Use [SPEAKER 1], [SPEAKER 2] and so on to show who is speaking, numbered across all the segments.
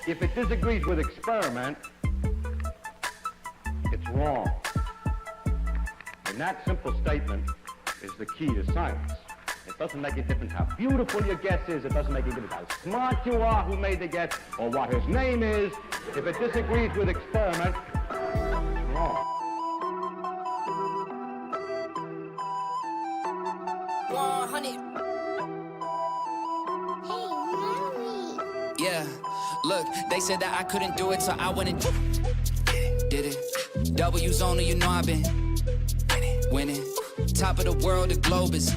[SPEAKER 1] If it disagrees with experiment, it's wrong. And that simple statement is the key to science. It doesn't make a difference how beautiful your guess is. It doesn't make a difference how smart you are who made the guess or what his name is. If it disagrees with experiment, it's wrong.
[SPEAKER 2] Yeah, look, they said that I couldn't do it, so I went and did it. W's only, you know I've been winning. Top of the world, the globe is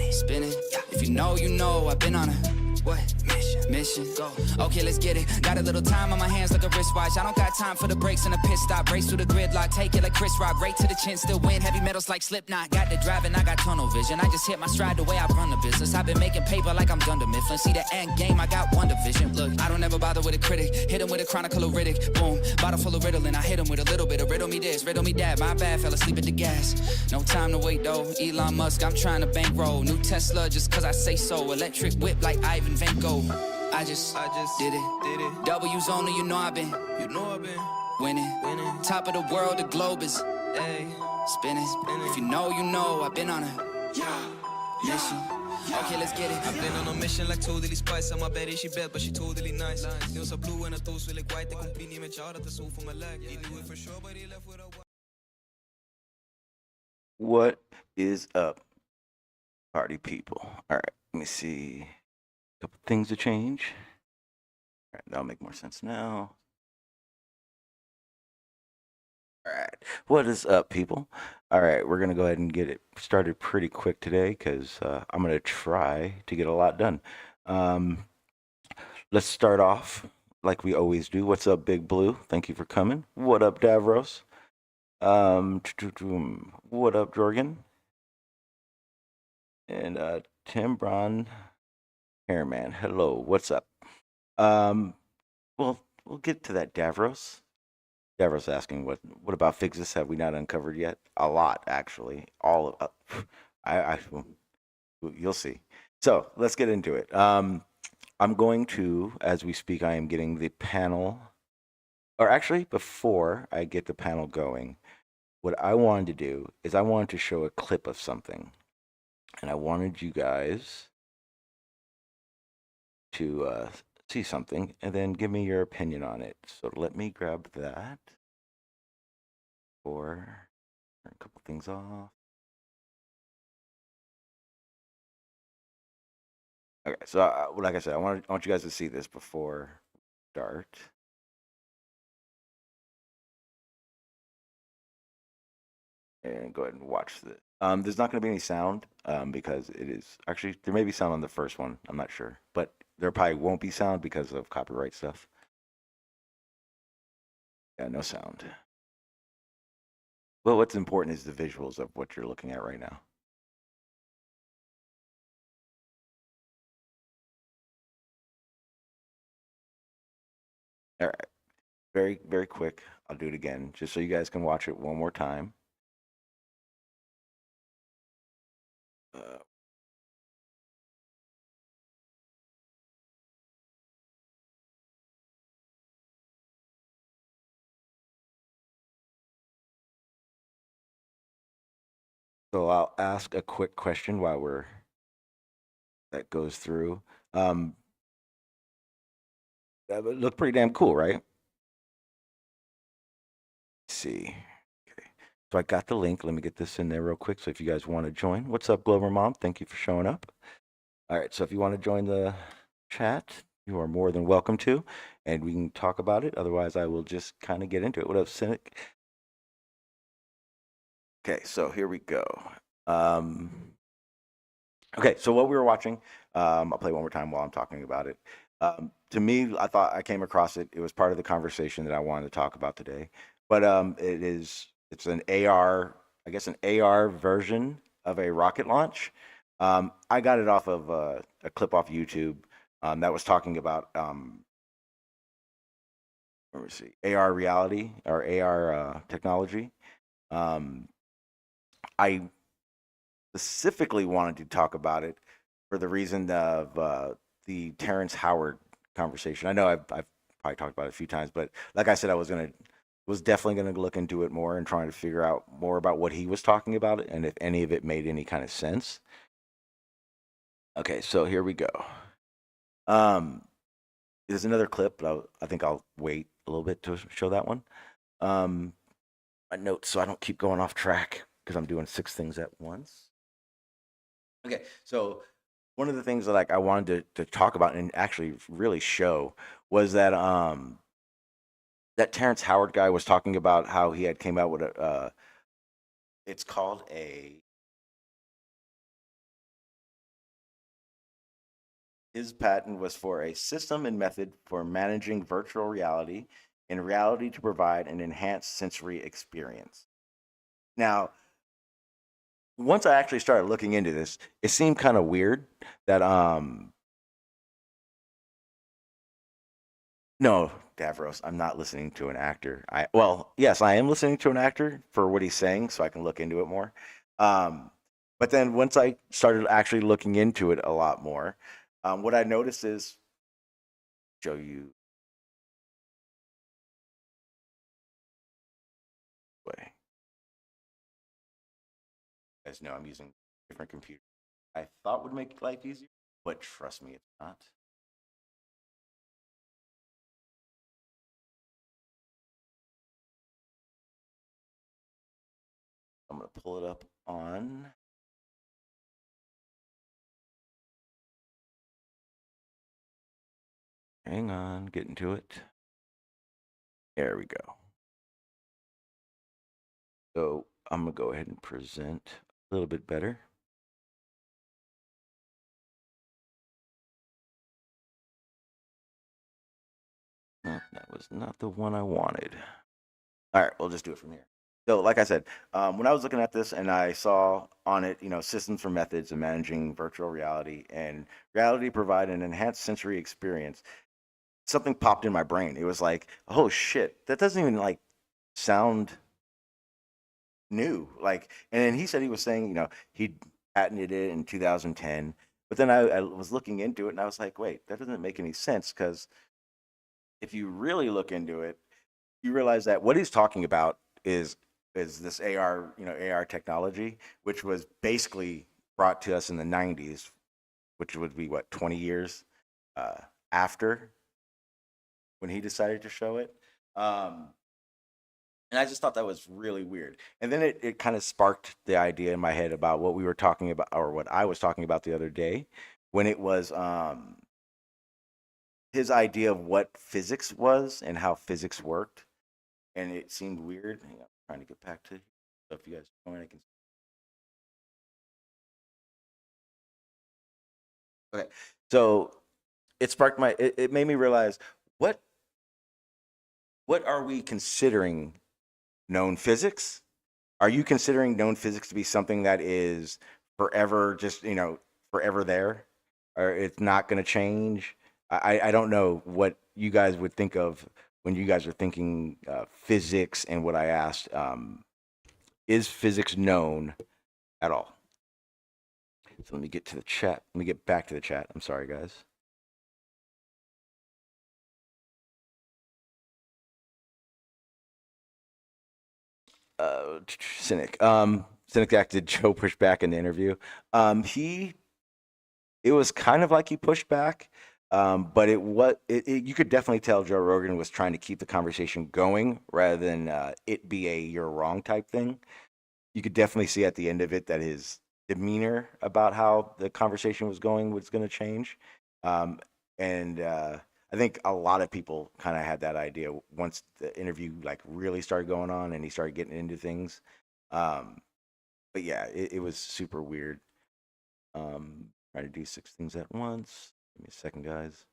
[SPEAKER 2] spinning. If you know, I've been on a mission. Go. Okay, let's get it. Got a little time on my hands like a wristwatch. I don't got time for the brakes and the pit stop. Race through the gridlock, take it like Chris Rock. Right to the chin, still win. Heavy metals like Slipknot. Got the driving, I got tunnel vision. I just hit my stride the way I run the business. I've been making paper like I'm Dunder Mifflin. See the end game, I got one division. Look, I don't ever bother with a critic. Hit him with a chronicle of Riddick. Boom, bottle full of Ritalin. I hit him with a little bit of riddle me this, riddle me that. My bad, fell asleep at the gas. No time to wait though. Elon Musk, I'm trying to bankroll. New Tesla just cause I say so. Electric whip like Ivan Van Gogh. I just did it. W's only, you know I've been winning. Top of the world, the globe is spinning. If you know, I've been on a mission. Okay, let's get it.
[SPEAKER 3] I've been on a mission like totally spice. I'm bad she bad, but she totally nice. Nails are blue and her toes feel like white. They completely match out at the soul for my leg. He knew it for sure, but he left with a
[SPEAKER 4] What is up, party people? All right, let me see. A couple things to change. All right, that'll make more sense now. All right, what is up, people? All right, we're gonna go ahead and get it started pretty quick today because I'm gonna try to get a lot done. Let's start off like we always do. What's up, Big Blue? Thank you for coming. What up, Davros? What up, Jorgen? And Tim Braun, Hairman. Hello, what's up? Well, we'll get to that, Davros. Davros asking, what about Fixus have we not uncovered yet? A lot, actually. All of you'll see. So let's get into it. I'm going to, as we speak, I am getting the panel, or actually, before I get the panel going, what I wanted to do is I wanted to show a clip of something, and I wanted you guys to see something and then give me your opinion on it. So let me grab that or turn a couple things off. Okay, so like I said, I want you guys to see this before we start. And go ahead and watch this. There's not going to be any sound because it is actually, there may be sound on the first one. I'm not sure, but there probably won't be sound because of copyright stuff. Yeah, no sound. Well, what's important is the visuals of what you're looking at right now. All right, very, very quick. I'll do it again just so you guys can watch it one more time. So I'll ask a quick question while that goes through. That would look pretty damn cool, right? Let's see. Okay. So I got the link. Let me get this in there real quick. So if you guys want to join, what's up, Glover Mom? Thank you for showing up. All right. So if you want to join the chat, you are more than welcome to, and we can talk about it. Otherwise, I will just kind of get into it. What up, Cynic? Okay. So here we go. Okay, so what we were watching, I'll play one more time while I'm talking about it. To me, I thought I came across it. It was part of the conversation that I wanted to talk about today. But it's an AR, I guess an AR version of a rocket launch. I got it off of a clip off YouTube that was talking about, let me see, AR reality or AR technology. I specifically wanted to talk about it for the reason of the Terrence Howard conversation. I know I've probably talked about it a few times, but like I said, was definitely gonna look into it more and trying to figure out more about what he was talking about and if any of it made any kind of sense. Okay, so here we go. There's another clip, but I think I'll wait a little bit to show that one. My notes so I don't keep going off track because I'm doing 6 things at once. Okay, so one of the things that like I wanted to talk about and actually really show was that that Terrence Howard guy was talking about how he had came out with a it's called a his patent was for a system and method for managing virtual reality and reality to provide an enhanced sensory experience. Now, once I actually started looking into this, it seemed kind of weird that no, Davros, I'm not listening to an actor. Yes, I am listening to an actor for what he's saying, so I can look into it more. But then once I started actually looking into it a lot more, what I noticed is show you way. You guys know I'm using different computer. I thought would make life easier, but trust me, it's not. I'm gonna pull it up on. Hang on, getting to it. There we go. So I'm gonna go ahead and present a little bit better. That was not the one I wanted. All right, we'll just do it from here. So, like I said, when I was looking at this and I saw on it, systems for methods of managing virtual reality and reality provide an enhanced sensory experience, something popped in my brain. It was like, oh shit, that doesn't even like sound new. Like, and then he said he was saying, he patented it in 2010. But then I was looking into it and I was like, wait, that doesn't make any sense because if you really look into it, you realize that what he's talking about is this AR technology, which was basically brought to us in the 90s, which would be what 20 years after when he decided to show it. And I just thought that was really weird. And then it kind of sparked the idea in my head about what we were talking about or what I was talking about the other day when it was his idea of what physics was and how physics worked. And it seemed weird. Hang on, I'm trying to get back to so if you guys join, I can. Okay, so it sparked it made me realize what are we considering known physics? Are you considering known physics to be something that is forever, just forever there, or it's not going to change? I don't know what you guys would think of when you guys are thinking physics and what I asked. Is physics known at all? So let me get to the chat. Let me get back to the chat. I'm sorry, guys. Cynic. Cynic acted Joe pushed back in the interview. It was kind of like he pushed back, but you could definitely tell Joe Rogan was trying to keep the conversation going rather than it be a "you're wrong" type thing. You could definitely see at the end of it that his demeanor about how the conversation was going was going to change, and I think a lot of people kind of had that idea once the interview like really started going on and he started getting into things. But yeah, it was super weird. Trying to do 6 things at once. Give me a second, guys.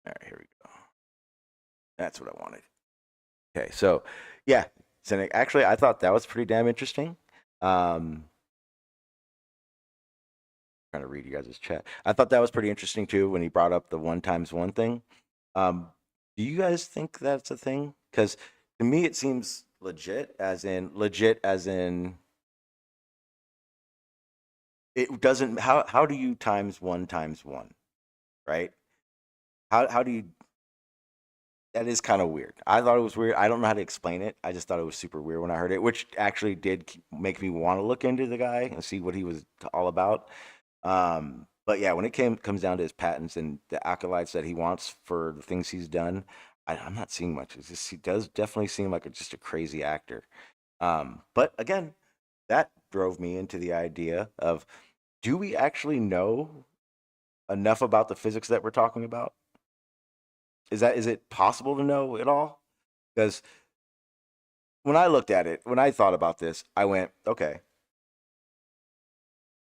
[SPEAKER 4] All right, here we go. That's what I wanted. Okay, so yeah, Cynic. Actually, I thought that was pretty damn interesting. Trying to read you guys' chat. I thought that was pretty interesting too when he brought up the 1 times 1 thing. Do you guys think that's a thing? Because to me, it seems legit, as in it doesn't. How do you times 1 times 1, right? How do you? That is kind of weird. I thought it was weird. I don't know how to explain it. I just thought it was super weird when I heard it, which actually did make me want to look into the guy and see what he was all about. But yeah, when it comes down to his patents and the acolytes that he wants for the things he's done, I'm not seeing much. It's just, he does definitely seem like just a crazy actor. But again, that drove me into the idea of, do we actually know enough about the physics that we're talking about? Is it possible to know it all? Because when I looked at it, when I thought about this, I went, okay,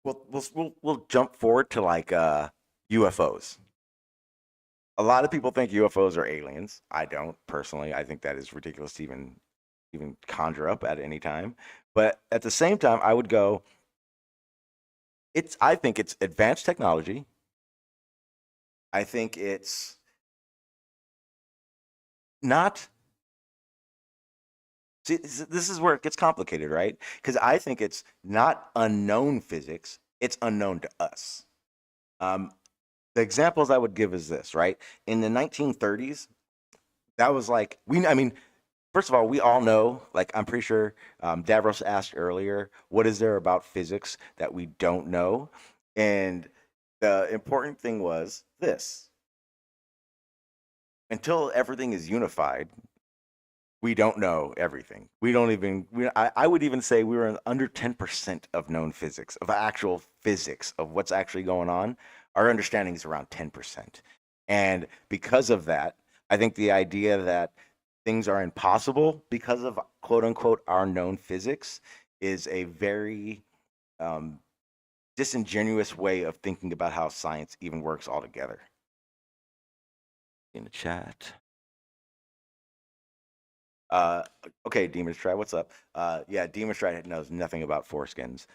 [SPEAKER 4] we'll jump forward to like UFOs. A lot of people think UFOs are aliens. I don't personally. I think that is ridiculous to even conjure up at any time. But at the same time, I would go, I think it's advanced technology. I think it's not. See, this is where it gets complicated, right? Because I think it's not unknown physics, it's unknown to us. Um, the examples I would give is this, right? In the 1930s, that was like, I mean, first of all, we all know, like, I'm pretty sure Davros asked earlier, what is there about physics that we don't know? And the important thing was this: until everything is unified, we don't know everything. We don't even. I would even say we were under 10% of known physics, of actual physics, of what's actually going on. Our understanding is around 10%, and because of that, I think the idea that things are impossible because of quote unquote our known physics is a very disingenuous way of thinking about how science even works altogether. In the chat. Uh, okay, Demon Stride, what's up? Yeah, Demon Stride knows nothing about foreskins.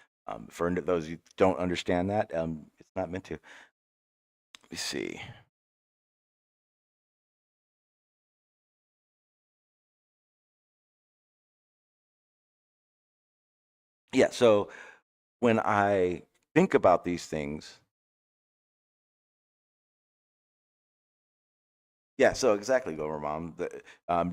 [SPEAKER 4] For those who don't understand that, it's not meant to. Let me see. Yeah, so when I think about these things, yeah, so exactly, Gomer Mom.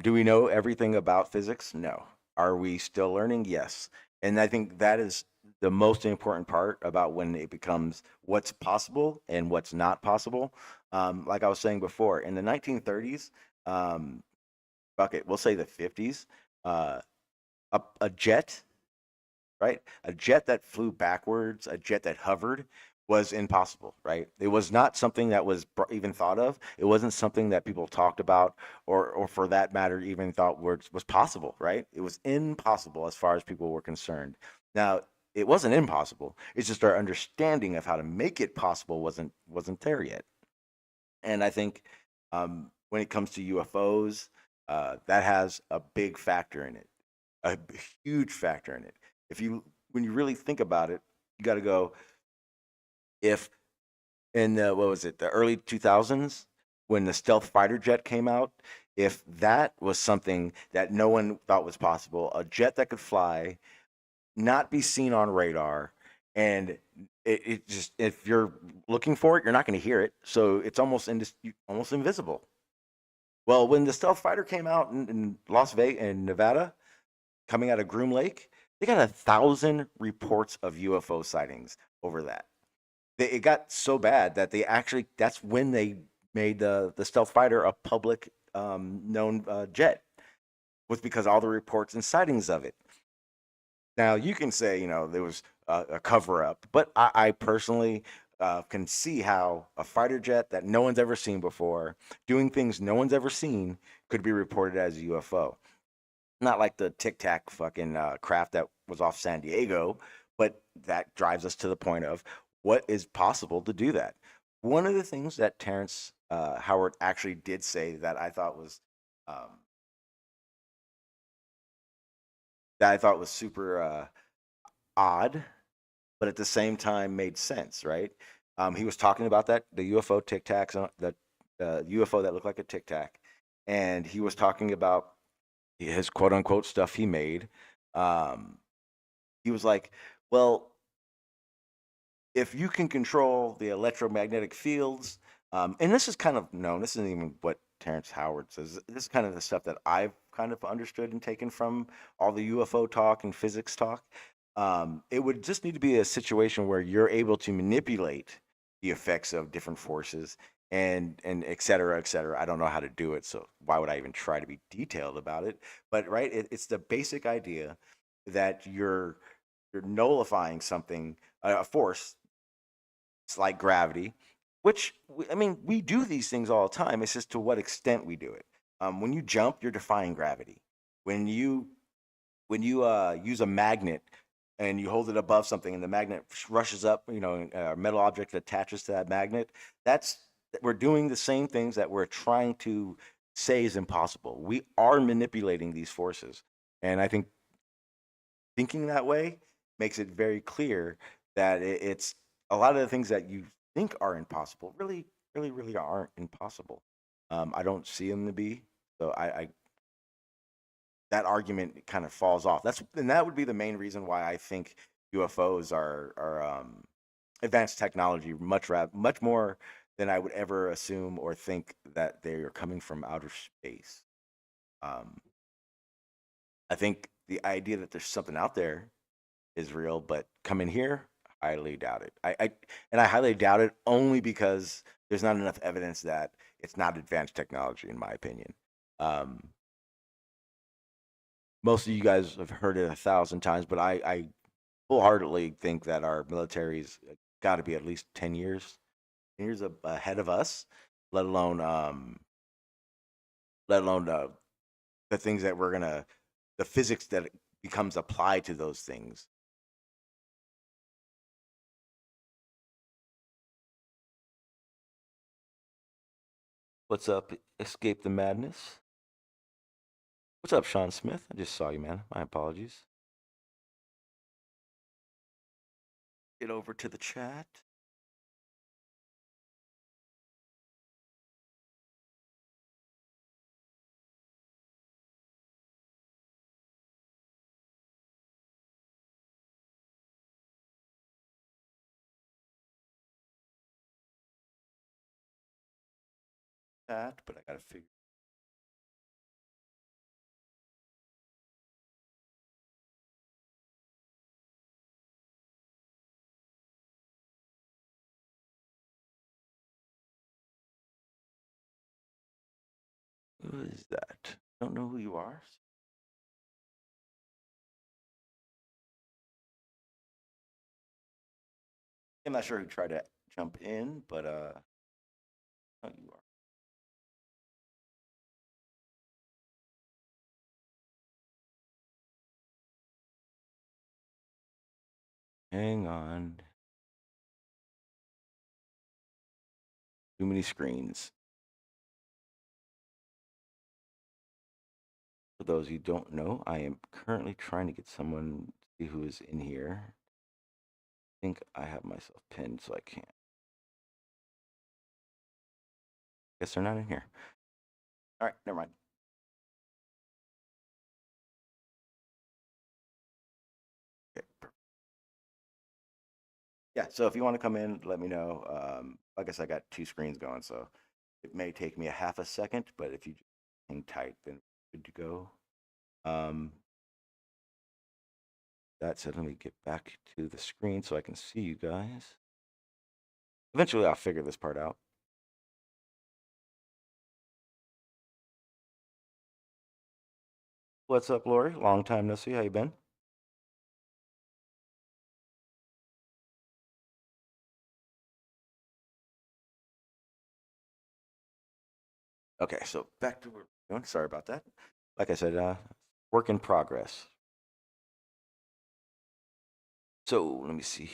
[SPEAKER 4] Do we know everything about physics? No. Are we still learning? Yes. And I think that is the most important part about when it becomes what's possible and what's not possible. Like I was saying before, in the 1930s, fuck it, we'll say the 50s, uh, a jet, right? A jet that flew backwards, a jet that hovered was impossible, right? It was not something that was even thought of. It wasn't something that people talked about, or for that matter, even thought was possible, right? It was impossible as far as people were concerned. Now, it wasn't impossible. It's just our understanding of how to make it possible wasn't there yet. And I think when it comes to UFOs, that has a big factor in it, a huge factor in it. When you really think about it, you got to go, if in the, what was it, the early 2000s, when the stealth fighter jet came out, if that was something that no one thought was possible, a jet that could fly, not be seen on radar, and it just, if you're looking for it, you're not going to hear it, so it's almost invisible. Well, when the stealth fighter came out in Las Vegas, in Nevada, coming out of Groom Lake, they got 1,000 reports of UFO sightings over that. It got so bad that that's when they made the stealth fighter a public known jet, was because all the reports and sightings of it. Now you can say, there was a cover up, but I personally can see how a fighter jet that no one's ever seen before, doing things no one's ever seen, could be reported as a UFO. Not like the Tic Tac fucking craft that was off San Diego, but that drives us to the point of what is possible to do that. One of the things that Terrence Howard actually did say that I thought was um, super odd, but at the same time made sense, right? He was talking about the UFO Tic Tacs, the UFO that looked like a Tic Tac, and he was talking about his quote unquote stuff he made. Um, he was like, well, if you can control the electromagnetic fields, And this is kind of known. This isn't even what Terrence Howard says. This is kind of the stuff that I've kind of understood and taken from all the UFO talk and physics talk. It would just need to be a situation where you're able to manipulate the effects of different forces and et cetera, et cetera. I don't know how to do it, so why would I even try to be detailed about it? But right, it's the basic idea that you're nullifying something, a force. It's like gravity, which I mean, we do these things all the time. It's just to what extent we do it. When you jump, you're defying gravity. When you use a magnet and you hold it above something and the magnet rushes up, a metal object attaches to that magnet, that's we're doing the same things that we're trying to say is impossible. We are manipulating these forces. And I think thinking that way makes it very clear that it's a lot of the things that you think are impossible really aren't impossible. I don't see them to be. So I that argument kind of falls off. And that would be the main reason why I think UFOs are advanced technology much more than I would ever assume or think that they are coming from outer space. Um, I think the idea that there's something out there is real, but coming here, highly doubt it. I highly doubt it only because there's not enough evidence that it's not advanced technology, in my opinion. Um, Most of you guys have heard it 1,000 times, but I wholeheartedly think that our military's got to be at least 10 years ahead of us, let alone the things that the physics that becomes applied to those things. What's up? Escape the madness. What's up, Sean Smith? I just saw you, man. My apologies. Get over to the chat. Chat, but I gotta figure. Who is that? Don't know who you are. I'm not sure who tried to jump in, but oh, you are. Hang on. Too many screens. For those you don't know, I am currently trying to get someone to see who is in here. I think I have myself pinned, so I can't. Guess they're not in here. All right, never mind. Okay. Yeah, so if you want to come in, let me know. Like I said, I got two screens going, so it may take me a half a second, but if you just hang tight, then good to go. That said, let me get back to the screen so I can see you guys. Eventually, I'll figure this part out. What's up, Lori? Long time no see. How you been? Okay, so back to where we're going. Sorry about that. Like I said, work in progress. So let me see.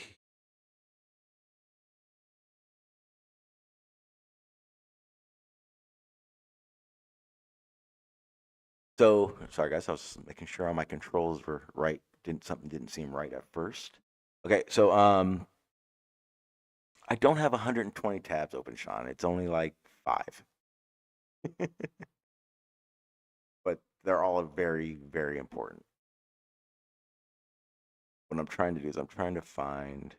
[SPEAKER 4] So sorry guys, I was making sure all my controls were right. Something didn't seem right at first. Okay, so I don't have 120 tabs open, Sean. It's only like 5. But they're all very, very important. What I'm trying to do is I'm trying to find a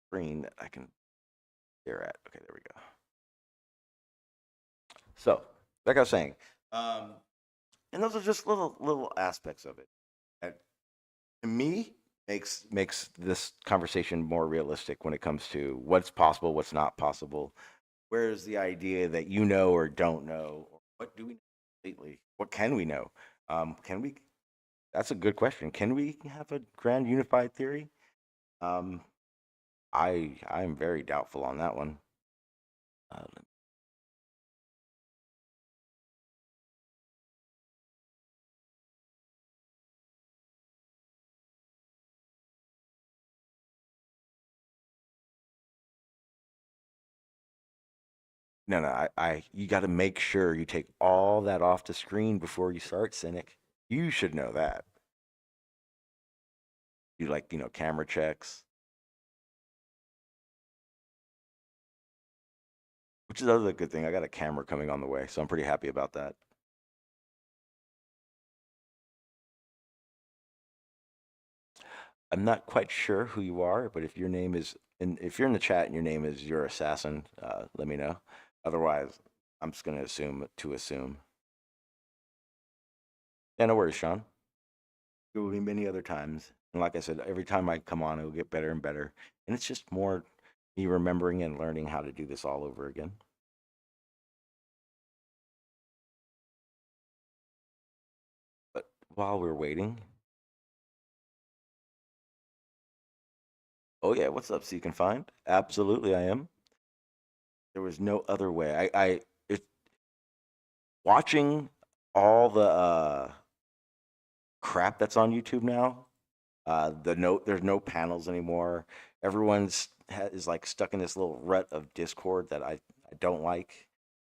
[SPEAKER 4] screen that I can they're at. Okay, there we go. So, like I was saying, and those are just little aspects of it that, to me, makes this conversation more realistic when it comes to what's possible, what's not possible. Where's the idea that you know or don't know, or what do we know completely? What can we know? Can we? That's a good question. Can we have a grand unified theory? Um, I'm very doubtful on that one. Uh, no, you got to make sure you take all that off the screen before you start, Cynic. You should know that. You like, camera checks, which is another good thing. I got a camera coming on the way, so I'm pretty happy about that. I'm not quite sure who you are, but if your name is, and if you're in the chat and your name is your assassin, let me know. Otherwise, I'm just gonna assume. Yeah, no worries, Sean. There will be many other times, and like I said, every time I come on, it'll get better and better, and it's just more me remembering and learning how to do this all over again. But while we're waiting, oh yeah, what's up, Seek and Find? Absolutely, I am. There was no other way. It, watching all the crap that's on YouTube now. There's no panels anymore. Everyone's is like stuck in this little rut of Discord that I don't like.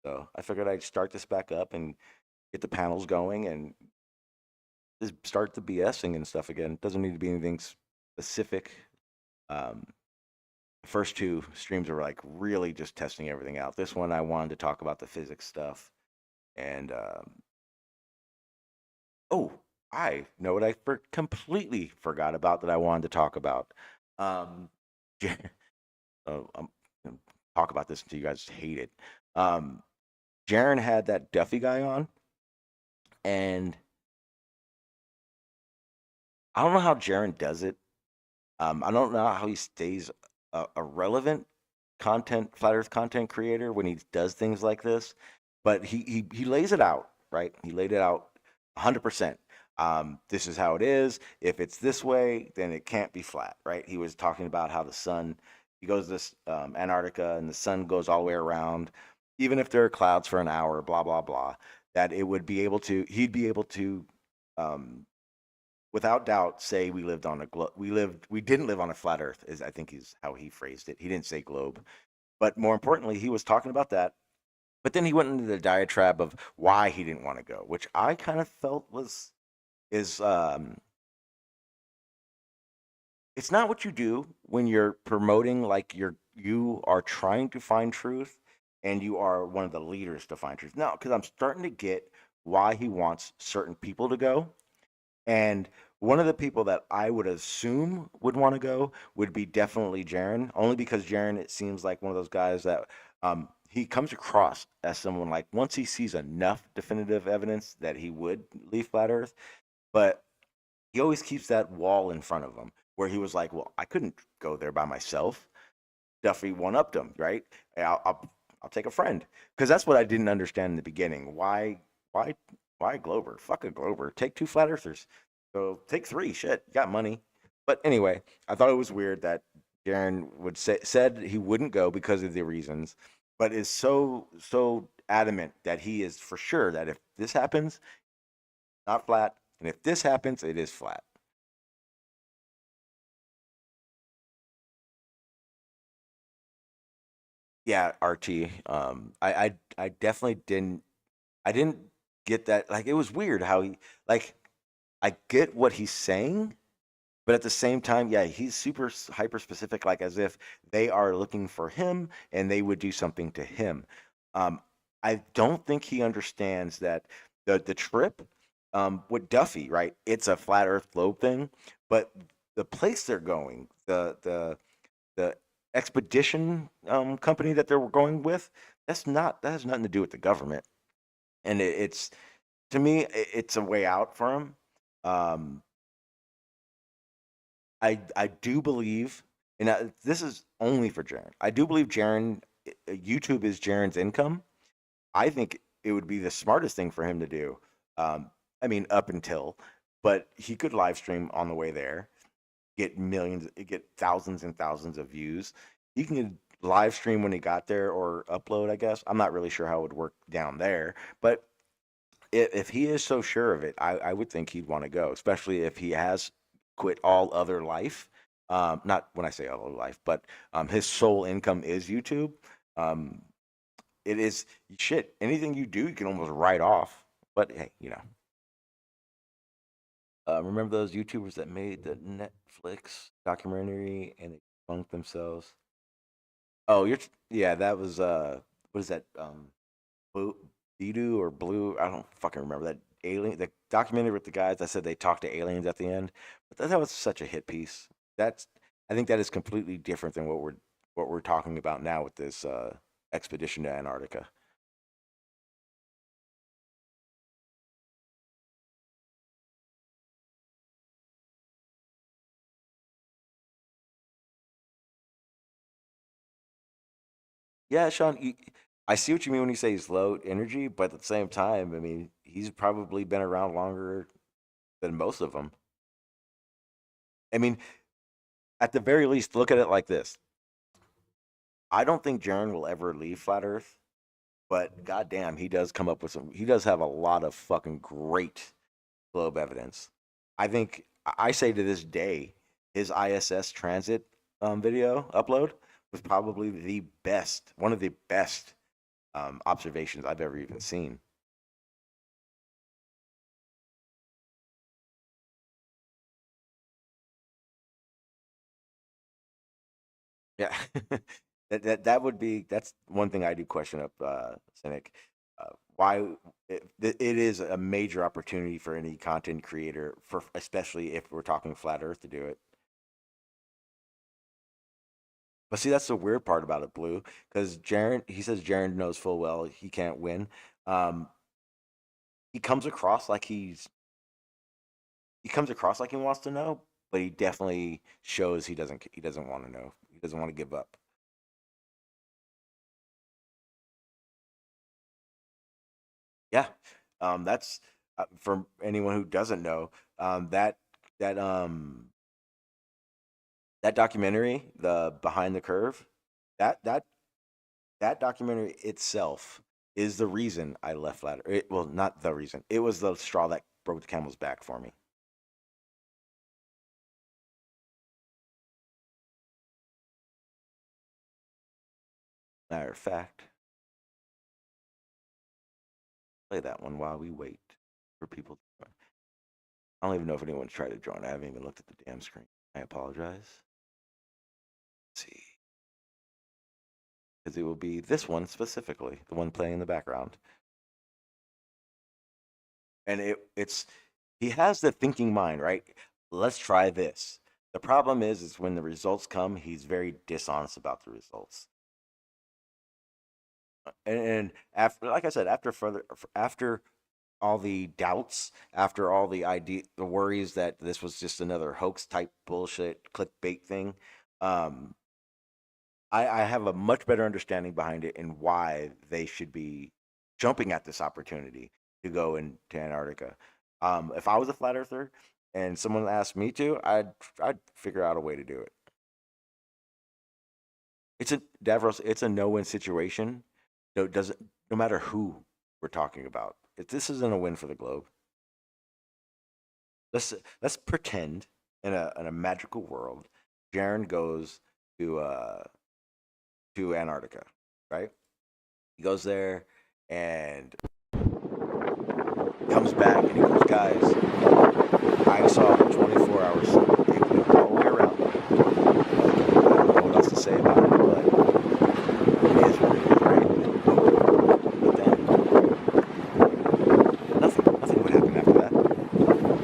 [SPEAKER 4] So I figured I'd start this back up and get the panels going and just start the BSing and stuff again. It doesn't need to be anything specific. The first two streams were like really just testing everything out. This one I wanted to talk about the physics stuff and oh, I know what I completely forgot about that I wanted to talk about. Um, I'm gonna talk about this until you guys hate it. Jaren had that Duffy guy on, and I don't know how Jaren does it. I don't know how he stays a relevant flat Earth content creator when he does things like this, but he lays it out, right? He laid it out 100%. This is how it is. If it's this way, then it can't be flat, right? He was talking about how the sun, he goes to this Antarctica and the sun goes all the way around, even if there are clouds for an hour, blah blah blah. That it would be able to, he'd be able to, without doubt, say we didn't live on a flat Earth. Is I think is how he phrased it. He didn't say globe, but more importantly, he was talking about that. But then he went into the diatribe of why he didn't want to go, which I kind of felt is it's not what you do when you're promoting like you are trying to find truth and you are one of the leaders to find truth. Now, because I'm starting to get why he wants certain people to go. And one of the people that I would assume would want to go would be definitely Jaren, only because Jaren, it seems like one of those guys that he comes across as someone like once he sees enough definitive evidence that he would leave flat Earth, but he always keeps that wall in front of him where he was like, well, I couldn't go there by myself. Duffy one upped him, right? I'll take a friend because that's what I didn't understand in the beginning. Why Glover? Fuck a Glover. Take two flat earthers. So take three. Shit, you got money. But anyway, I thought it was weird that Darren said he wouldn't go because of the reasons, but is so adamant that he is for sure that if this happens, not flat, and if this happens, it is flat. Yeah, RT. I definitely didn't. I didn't get that. Like it was weird how he like. I get what he's saying, but at the same time, yeah, he's super hyper specific, like as if they are looking for him and they would do something to him. I don't think he understands that the trip with Duffy, right? It's a flat Earth globe thing, but the place they're going, the expedition company that they're going with, that has nothing to do with the government. And it's to me, it's a way out for him. Um, I do believe, and this is only for Jaren. I do believe YouTube is Jaren's income. I think it would be the smartest thing for him to do. I mean, up until, but he could live stream on the way there, get thousands and thousands of views. He can live stream when he got there or upload, I guess. I'm not really sure how it would work down there, but if he is so sure of it, I would think he'd want to go, especially if he has quit all other life. Not when I say all other life, but his sole income is YouTube. Um, it is shit. Anything you do, you can almost write off. But hey, remember those YouTubers that made the Netflix documentary and they bunked themselves? Oh, yeah, that was what is that? Blue, Beidou or Blue? I don't fucking remember that the documentary with the guys that said they talked to aliens at the end. But that was such a hit piece. I think that is completely different than what we're talking about now with this expedition to Antarctica. Yeah, Sean, I see what you mean when you say he's low energy, but at the same time, I mean, he's probably been around longer than most of them. I mean, at the very least, look at it like this. I don't think Jaren will ever leave Flat Earth, but goddamn, he does come up with he does have a lot of fucking great globe evidence. I say to this day, his ISS transit video upload was probably one of the best observations I've ever even seen. Yeah, that's one thing I do question up, Cynic. Why it is a major opportunity for any content creator, for especially if we're talking flat Earth, to do it. But see, that's the weird part about it, Blue, because he says Jaren knows full well he can't win. Um, he comes across like he comes across like he wants to know, but he definitely shows he doesn't want to know. He doesn't want to give up. Yeah, that's for anyone who doesn't know, that that documentary, the Behind the Curve, that that that documentary itself is the reason I left Flat Earth. Well, not the reason. It was the straw that broke the camel's back for me. Matter of fact, play that one while we wait for people to join. I don't even know if anyone's tried to join. I haven't even looked at the damn screen. I apologize. Let's see. Because it will be this one specifically, the one playing in the background. And it's he has the thinking mind, right? Let's try this. The problem is when the results come, he's very dishonest about the results. And after, like I said, after all the doubts, after all the worries that this was just another hoax type bullshit clickbait thing, um, I have a much better understanding behind it and why they should be jumping at this opportunity to go into Antarctica. If I was a flat earther and someone asked me to, I'd figure out a way to do it. Davros, it's a no-win situation. No, doesn't no matter who we're talking about. If this isn't a win for the globe, let's pretend in a magical world, Jaren goes to Antarctica, right? He goes there and comes back and he goes, guys, I saw 24 hours all the way around. I don't know what else to say about it, but it is what it is, right? But then nothing would happen after that.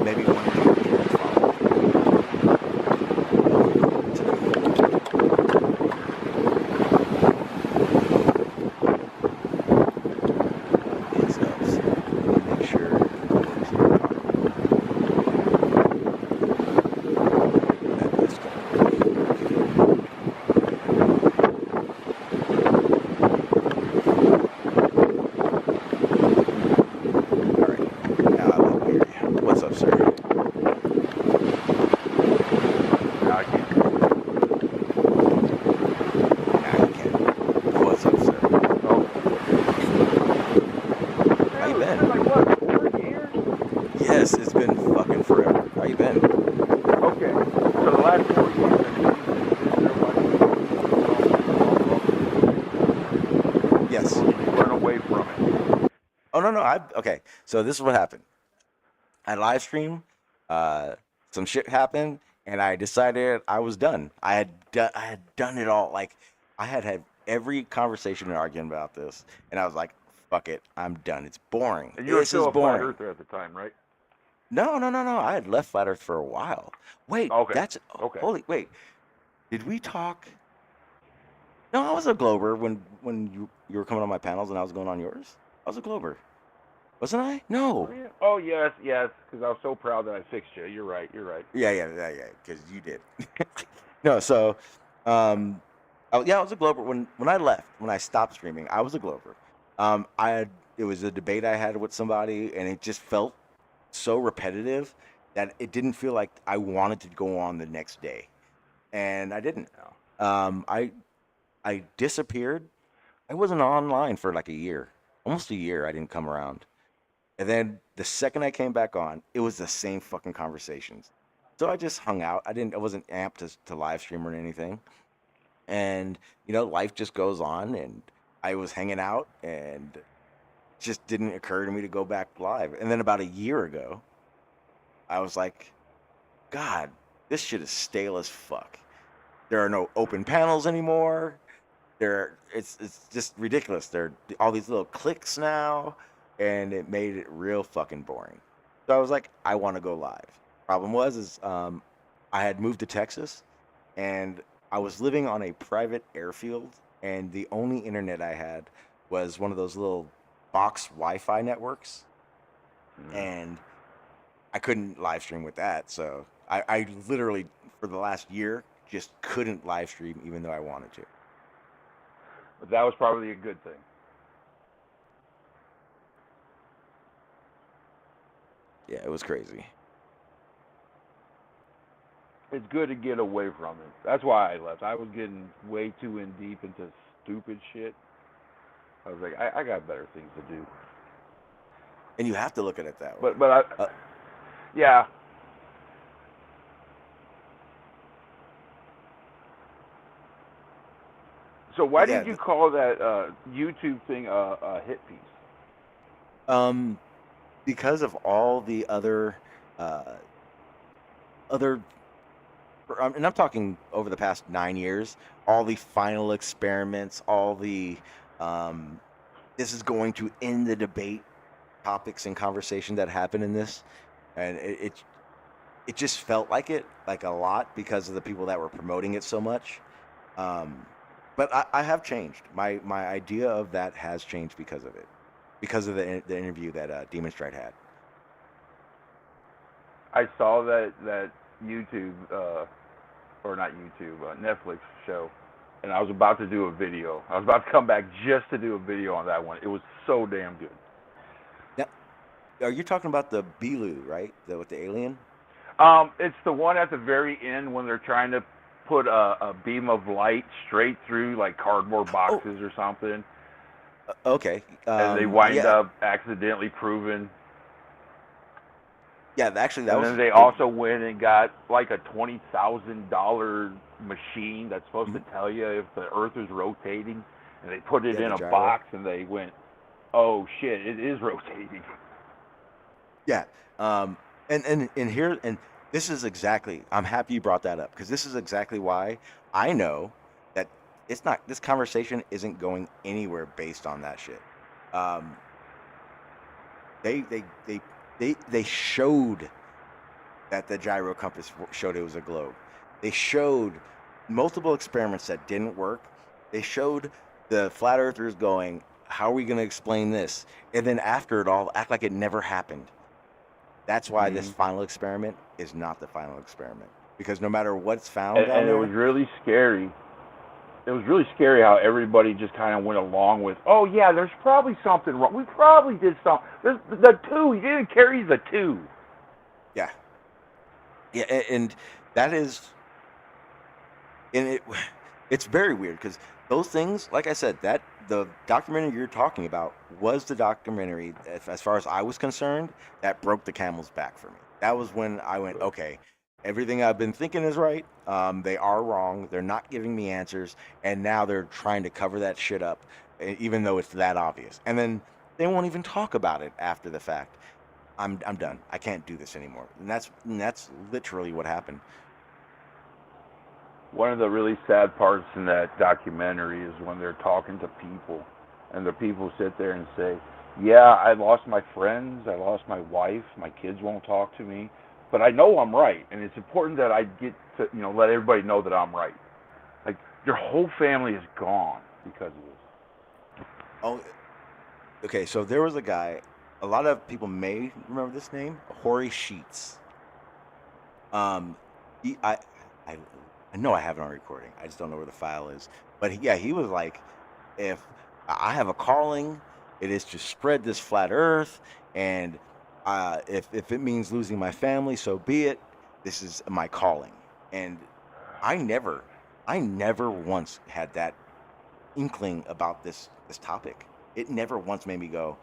[SPEAKER 4] Maybe one of the parents followed.
[SPEAKER 5] Okay, so the last 4 years,
[SPEAKER 4] Yes.
[SPEAKER 5] or did you run away from it?
[SPEAKER 4] Oh no, no. Okay. So this is what happened. I live stream. Some shit happened, and I decided I was done. I had done it all. Like I had every conversation and argument about this, and I was like, "Fuck it, I'm done. It's boring.
[SPEAKER 5] And you were
[SPEAKER 4] This is
[SPEAKER 5] still a flat
[SPEAKER 4] boring."
[SPEAKER 5] earther at the time, right?
[SPEAKER 4] No, no, no, no. I had left Flat Earth for a while. Wait,
[SPEAKER 5] Okay.
[SPEAKER 4] that's
[SPEAKER 5] Okay.
[SPEAKER 4] holy. Wait, did we talk? No, I was a Glober when you were coming on my panels and I was going on yours. I was a Glober, wasn't I? No.
[SPEAKER 5] Oh, yeah. Oh, yes, yes, because I was so proud that I fixed you. You're right, you're right.
[SPEAKER 4] Yeah. Because you did. No, so, yeah, I was a Glober when I left. When I stopped streaming, I was a Glober. It was a debate I had with somebody, and it just felt so repetitive that it didn't feel like I wanted to go on the next day, and I didn't. I disappeared. I wasn't online for like a year, almost a year. I didn't come around. And then the second I came back on, it was the same fucking conversations. So I just hung out. I wasn't amped to live stream or anything. And, life just goes on and I was hanging out and it just didn't occur to me to go back live. And then about a year ago, I was like, God, this shit is stale as fuck. There are no open panels anymore. It's just ridiculous. There are all these little clicks now, and it made it real fucking boring. So I was like, I want to go live. Problem was I had moved to Texas, and I was living on a private airfield, and the only internet I had was one of those little box Wi-Fi networks, and I couldn't live stream with that. So I literally for the last year just couldn't live stream even though I wanted to.
[SPEAKER 5] But that was probably a good thing.
[SPEAKER 4] Yeah, it was crazy.
[SPEAKER 5] It's good to get away from it. That's why I left. I was getting way too in deep into stupid shit. I was like, I got better things to do.
[SPEAKER 4] And you have to look at it that way.
[SPEAKER 5] But yeah. So why did you call that YouTube thing a hit piece?
[SPEAKER 4] Because of all the other, and I'm talking over the past 9 years, all the final experiments, all the, this is going to end the debate topics and conversation that happened in this, and it just felt like it, like a lot because of the people that were promoting it so much. But I have changed. My idea of that has changed because of it, because of the interview that Demon Stride had.
[SPEAKER 5] I saw that YouTube, or not YouTube, Netflix show, and I was about to do a video. I was about to come back just to do a video on that one. It was so damn good.
[SPEAKER 4] Now, are you talking about the Beelu, right? With the alien?
[SPEAKER 5] It's the one at the very end when they're trying to put a beam of light straight through like cardboard boxes or something.
[SPEAKER 4] Okay.
[SPEAKER 5] And they wind up accidentally proving.
[SPEAKER 4] Yeah, actually,
[SPEAKER 5] and then they also went and got like a $20,000 machine that's supposed to tell you if the Earth is rotating, and they put it in a box, and they went, "Oh shit, it is rotating."
[SPEAKER 4] Yeah. And here, and this is exactly, I'm happy you brought that up, because this is exactly why I know that this conversation isn't going anywhere based on that shit. They showed that the gyro compass showed it was a globe. They showed multiple experiments that didn't work. They showed the flat earthers going, how are we going to explain this? And then after it all, act like it never happened. That's why this final experiment is not the final experiment. Because no matter what's found down
[SPEAKER 5] and
[SPEAKER 4] there,
[SPEAKER 5] it was really scary. It was really scary how everybody just kind of went along with, oh yeah, there's probably something wrong. We probably did something. There's the 2. He didn't carry the 2.
[SPEAKER 4] Yeah. Yeah, and that is, and it's very weird because those things, like I said, that the documentary you're talking about was the documentary, as far as I was concerned, that broke the camel's back for me. That was when I went, okay. everything I've been thinking is right. They are wrong. They're not giving me answers, and now they're trying to cover that shit up, even though it's that obvious. And then they won't even talk about it after the fact. I'm done. I can't do this anymore. And that's literally what happened.
[SPEAKER 5] One of the really sad parts in that documentary is when they're talking to people, and the people sit there and say, "Yeah, I lost my friends, I lost my wife, my kids won't talk to me, but I know I'm right, and it's important that I get to, let everybody know that I'm right." Like your whole family is gone because of this.
[SPEAKER 4] Oh, okay. So there was a guy. A lot of people may remember this name, Horry Sheets. Um, he, I, I know I have it on recording. I just don't know where the file is. But yeah, he was like, if I have a calling, it is to spread this flat Earth, and if it means losing my family, so be it. This is my calling, and I never, I never once had that inkling about this topic. It never once made me go,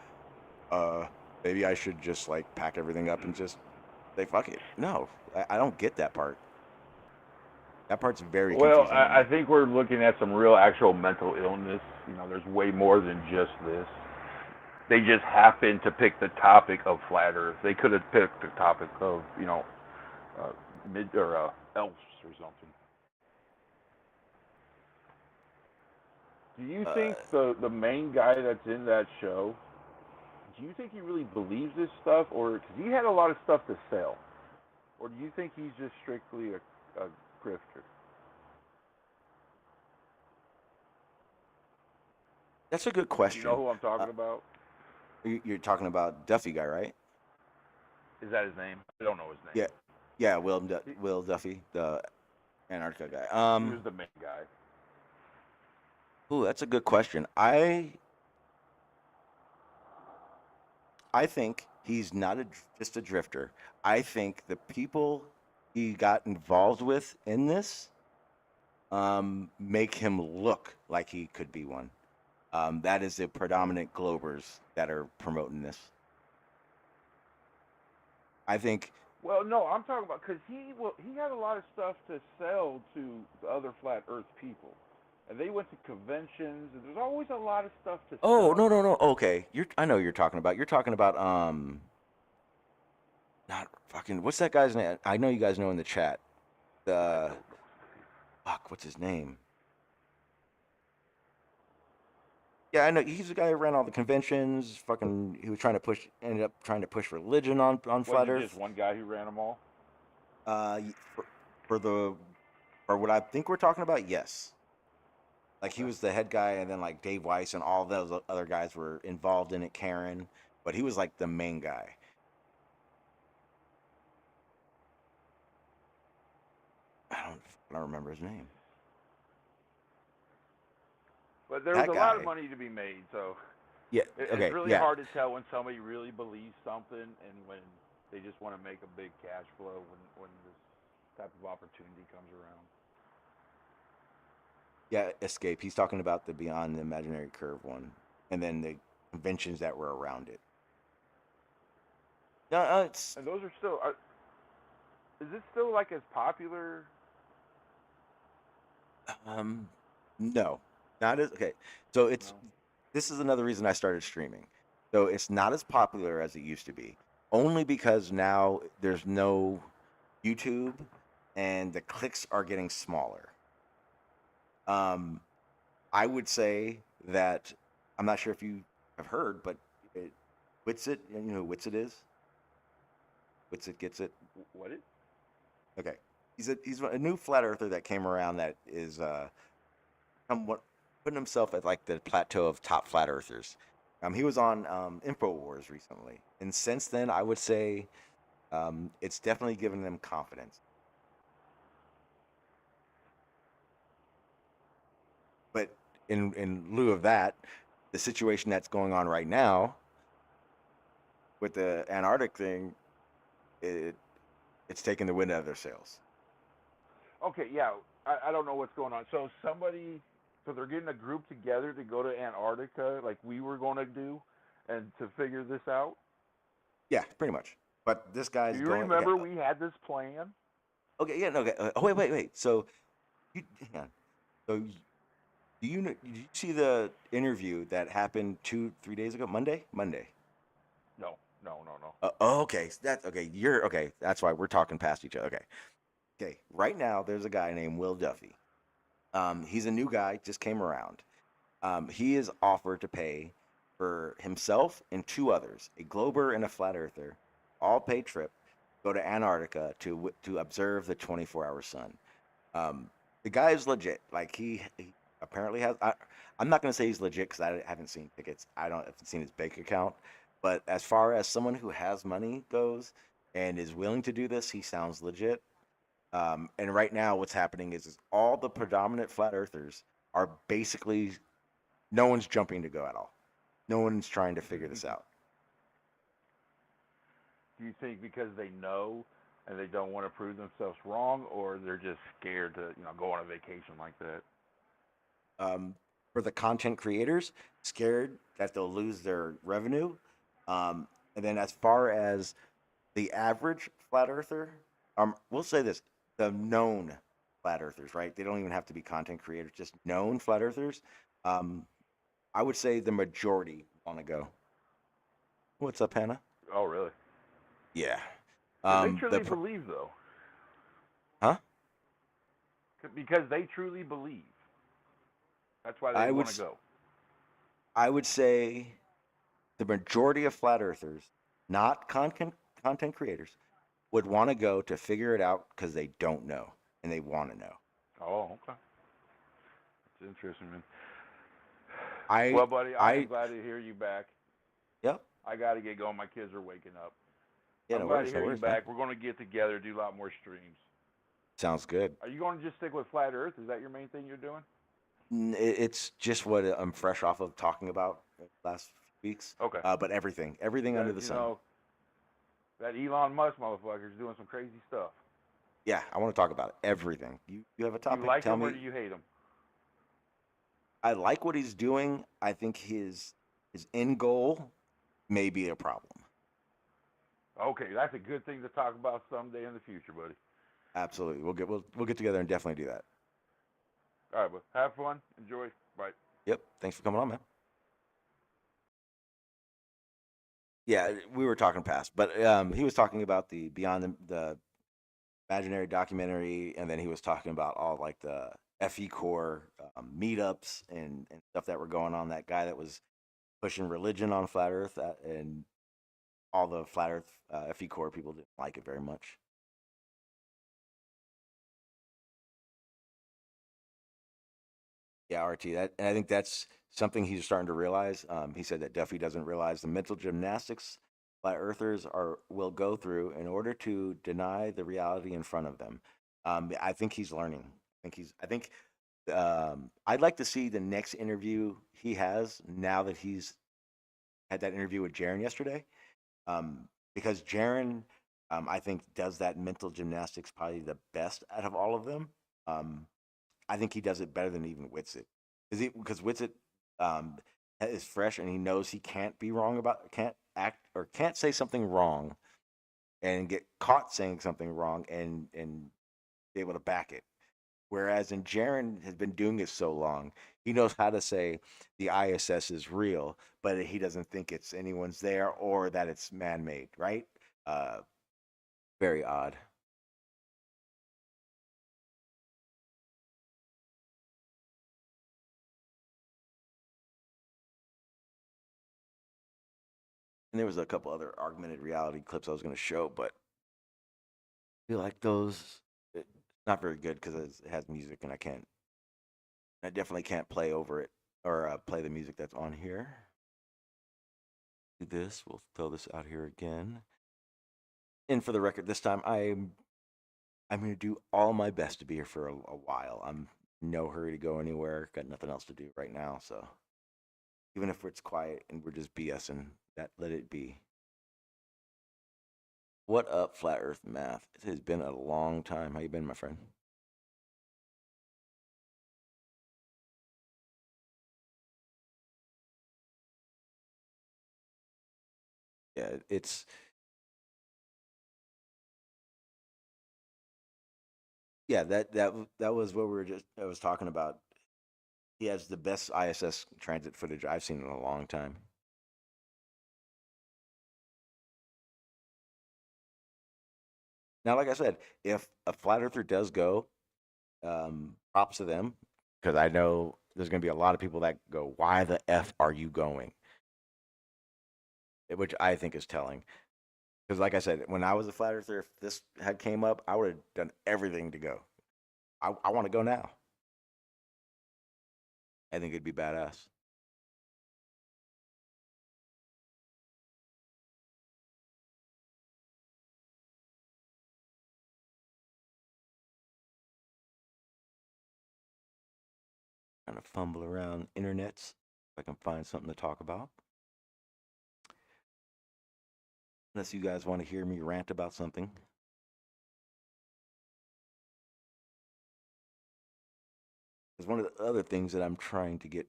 [SPEAKER 4] uh, maybe I should just like pack everything up and just say fuck it. No, I don't get that part. That part's very
[SPEAKER 5] Well,
[SPEAKER 4] confusing to
[SPEAKER 5] I
[SPEAKER 4] me.
[SPEAKER 5] think we're looking at some real actual mental illness. There's way more than just this. They just happened to pick the topic of flat Earth. They could have picked the topic of, uh, mid or elves or something. Do you
[SPEAKER 4] Uh,
[SPEAKER 5] think the main guy that's in that show? Do you think he really believes this stuff, or because he had a lot of stuff to sell, or do you think he's just strictly a grifter?
[SPEAKER 4] that's a good
[SPEAKER 5] Do you know
[SPEAKER 4] question.
[SPEAKER 5] who I'm
[SPEAKER 4] Uh,
[SPEAKER 5] talking about?
[SPEAKER 4] you're talking about Duffy guy, right?
[SPEAKER 5] Is that his name? I don't know his name.
[SPEAKER 4] Yeah, yeah. Will Duffy, the Antarctica guy.
[SPEAKER 5] He was the main guy.
[SPEAKER 4] Ooh, that's a good question. I think he's not just a drifter. I think the people he got involved with in this make him look like he could be one. That is the predominant Globers that are promoting this. I think.
[SPEAKER 5] Well, no, I'm talking about because he had a lot of stuff to sell to the other flat Earth people, and they went to conventions, and there's always a lot of stuff to
[SPEAKER 4] Oh,
[SPEAKER 5] sell.
[SPEAKER 4] no, no, no. Okay, I know you're talking about. You're talking about not fucking. What's that guy's name? I know you guys know in the chat.
[SPEAKER 5] I
[SPEAKER 4] The
[SPEAKER 5] don't know.
[SPEAKER 4] fuck. What's his name? Yeah, I know he's the guy who ran all the conventions. Fucking, he was trying to push. Ended up trying to push religion on
[SPEAKER 5] Was
[SPEAKER 4] flat
[SPEAKER 5] it just
[SPEAKER 4] Earth.
[SPEAKER 5] one guy who ran them all?
[SPEAKER 4] For, for the for what I think we're talking about, yes. Like he
[SPEAKER 5] Okay.
[SPEAKER 4] was the head guy, and then like Dave Weiss and all those other guys were involved in it. Karen, but he was like the main guy. I don't remember his name.
[SPEAKER 5] But there was
[SPEAKER 4] That
[SPEAKER 5] a lot of
[SPEAKER 4] guy.
[SPEAKER 5] money to be made, so
[SPEAKER 4] Yeah.
[SPEAKER 5] it's
[SPEAKER 4] Okay.
[SPEAKER 5] really
[SPEAKER 4] Yeah.
[SPEAKER 5] hard to tell when somebody really believes something and when they just want to make a big cash flow when this type of opportunity comes around.
[SPEAKER 4] Yeah. Escape. He's talking about the Beyond the Imaginary Curve one, and then the conventions that were around it. No, it's
[SPEAKER 5] And those are still. Is it still like as popular?
[SPEAKER 4] um no, not as okay. So it's
[SPEAKER 5] No.
[SPEAKER 4] this is another reason I started streaming. So it's not as popular as it used to be, only because now there's no YouTube, and the clicks are getting smaller. Um, I would say that I'm not sure if you have heard, but it, Witsit, you know who Witsit is? Witsit gets it.
[SPEAKER 5] What it?
[SPEAKER 4] Okay, he's a new flat earther that came around that is somewhat putting himself at like the plateau of top flat earthers. He was on Infowars recently, and since then, I would say it's definitely given them confidence. But in lieu of that, the situation that's going on right now with the Antarctic thing, it it's taking the wind out of their sails.
[SPEAKER 5] Okay, yeah. I don't know what's going on. So they're getting a group together to go to Antarctica, like we were going to do, and to figure this out.
[SPEAKER 4] Yeah, pretty much. But this
[SPEAKER 5] Do
[SPEAKER 4] guy's
[SPEAKER 5] you
[SPEAKER 4] going. Okay.
[SPEAKER 5] remember we had this plan?
[SPEAKER 4] Okay, yeah, no, okay. Oh, wait. So, hang on. So, did you see the interview that happened 3 days ago? Monday.
[SPEAKER 5] No, no, no, no.
[SPEAKER 4] Okay. That's okay. You're okay. That's why we're talking past each other. Okay. Okay. Right now, there's a guy named Will Duffy. He's a new guy, just came around. He is offered to pay for himself and two others, a glober and a flat earther, all paid trip, go to Antarctica to observe the 24-hour sun. Um, the guy is legit. Like he apparently has. I'm not gonna say he's legit because I haven't seen tickets. Haven't seen his bank account. But as far as someone who has money goes and is willing to do this, he sounds legit. And right now, what's happening is all the predominant flat earthers are basically no one's jumping to go at all. No one's trying to figure this out.
[SPEAKER 5] Do you think because they know and they don't want to prove themselves wrong, or they're just scared to, go on a vacation like that?
[SPEAKER 4] For the content creators, scared that they'll lose their revenue. And then as far as the average flat earther, we'll say this: the known flat earthers, right? They don't even have to be content creators; just known flat earthers. Um, I would say the majority want to go. What's up, Hannah?
[SPEAKER 5] Oh, really?
[SPEAKER 4] Yeah.
[SPEAKER 5] Because they
[SPEAKER 4] The
[SPEAKER 5] truly believe, though.
[SPEAKER 4] huh?
[SPEAKER 5] Because they truly believe. That's why they
[SPEAKER 4] I would
[SPEAKER 5] want to go.
[SPEAKER 4] I would say the majority of flat earthers, not content creators, would want to go to figure it out because they don't know and they want to know.
[SPEAKER 5] Oh, okay. That's interesting, man.
[SPEAKER 4] I
[SPEAKER 5] Well, buddy, I am
[SPEAKER 4] I
[SPEAKER 5] glad to hear you back.
[SPEAKER 4] Yep.
[SPEAKER 5] I got to get going. My kids are waking up.
[SPEAKER 4] Yeah,
[SPEAKER 5] I'm
[SPEAKER 4] no
[SPEAKER 5] glad to
[SPEAKER 4] worries,
[SPEAKER 5] hear you
[SPEAKER 4] man.
[SPEAKER 5] back. We're going to get together, do a lot more streams.
[SPEAKER 4] Sounds good.
[SPEAKER 5] Are you going to just stick with Flat Earth? Is that your main thing you're doing?
[SPEAKER 4] It's just what I'm fresh off of talking about last few weeks.
[SPEAKER 5] Okay.
[SPEAKER 4] But everything under
[SPEAKER 5] Because,
[SPEAKER 4] the sun.
[SPEAKER 5] that Elon Musk motherfucker is doing some crazy stuff.
[SPEAKER 4] Yeah, I want to talk about it. Everything. You have a
[SPEAKER 5] Do you
[SPEAKER 4] topic?
[SPEAKER 5] like
[SPEAKER 4] Tell
[SPEAKER 5] him or
[SPEAKER 4] me.
[SPEAKER 5] do you hate him?
[SPEAKER 4] I like what he's doing. I think his end goal may be a problem.
[SPEAKER 5] Okay, that's a good thing to talk about someday in the future, buddy.
[SPEAKER 4] Absolutely. We'll get together and definitely do that.
[SPEAKER 5] All right, but have fun. Enjoy. Bye.
[SPEAKER 4] Yep. Thanks for coming on, man. Yeah, we were talking past, but he was talking about the Beyond the Imaginary documentary, and then he was talking about all like the FE core meetups and stuff that were going on. That guy that was pushing religion on flat Earth, and all the flat Earth FE core people didn't like it very much. Yeah, RT. And I think that's something he's starting to realize. He said that Duffy doesn't realize the mental gymnastics flat earthers will go through in order to deny the reality in front of them. I think he's learning. I think I'd like to see the next interview he has now that he's had that interview with Jaron yesterday. Because Jaron, I think, does that mental gymnastics probably the best out of all of them. Um, I think he does it better than even Witsit. Because Witsit is fresh and he knows he can't act or can't say something wrong and get caught saying something wrong and be able to back it. Whereas in Jaron has been doing it so long, he knows how to say the ISS is real, but he doesn't think it's anyone's there or that it's man-made, right? Uh, Very odd. And there was a couple other augmented reality clips I was going to show, but I feel like those it's not very good because it has music, and I definitely can't play over it or play the music that's on here. Do this. We'll throw this out here again. And for the record, this time I'm going to do all my best to be here for a while. I'm in no hurry to go anywhere. Got nothing else to do right now, so even if it's quiet and we're just BSing, let it be. What up, Flat Earth Math? It has been a long time. How you been, my friend? Yeah, Yeah, that was what I was talking about. He has the best ISS transit footage I've seen in a long time. Now, like I said, if a flat earther does go, props to them, because I know there's going to be a lot of people that go, "Why the f are you going?" Which I think is telling. Because, like I said, when I was a flat earther, if this had came up, I would have done everything to go. I want to go now. I think it'd be badass. Kind of fumble around internets if I can find something to talk about. Unless you guys want to hear me rant about something. Because one of the other things that I'm trying to get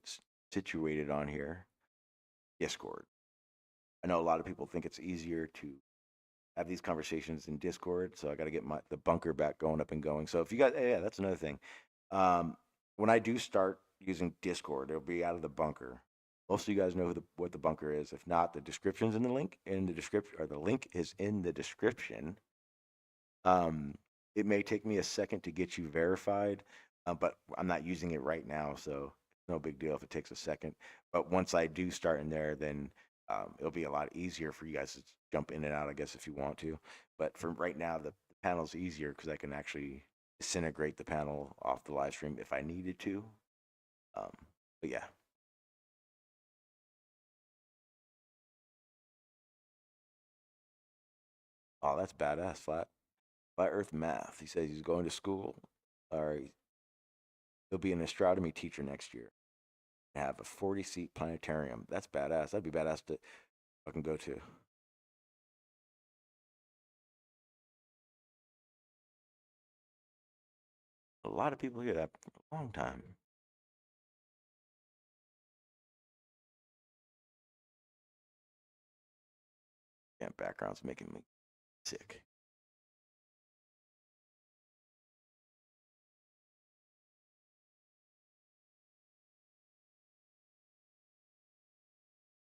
[SPEAKER 4] situated on here, Discord. I know a lot of people think it's easier to have these conversations in Discord, so I got to get the bunker back going up and going. So if you guys, yeah, that's another thing. When I do start using Discord, it'll be out of the bunker. Most of you guys know what the bunker is. If not, the description's in the link in the description, or the link is in the description. It may take me a second to get you verified, but I'm not using it right now, so it's no big deal if it takes a second. But once I do start in there, then it'll be a lot easier for you guys to jump in and out, I guess, if you want to. But for right now, the panel's easier because I can actually disintegrate the panel off the live stream if I needed to. But yeah. Oh, that's badass. Flat Earth math. He says he's going to school, or he'll be an astronomy teacher next year. Have a 40-seat planetarium. That's badass. That'd be badass to fucking go to. A lot of people hear that for a long time. Yeah, background's making me sick.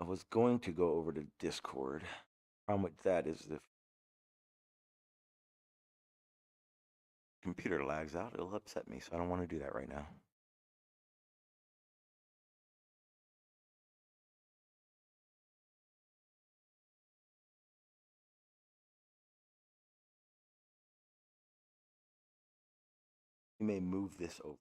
[SPEAKER 4] I was going to go over to Discord. Problem with that is the computer lags out, it'll upset me, so I don't want to do that right now. You may move this over.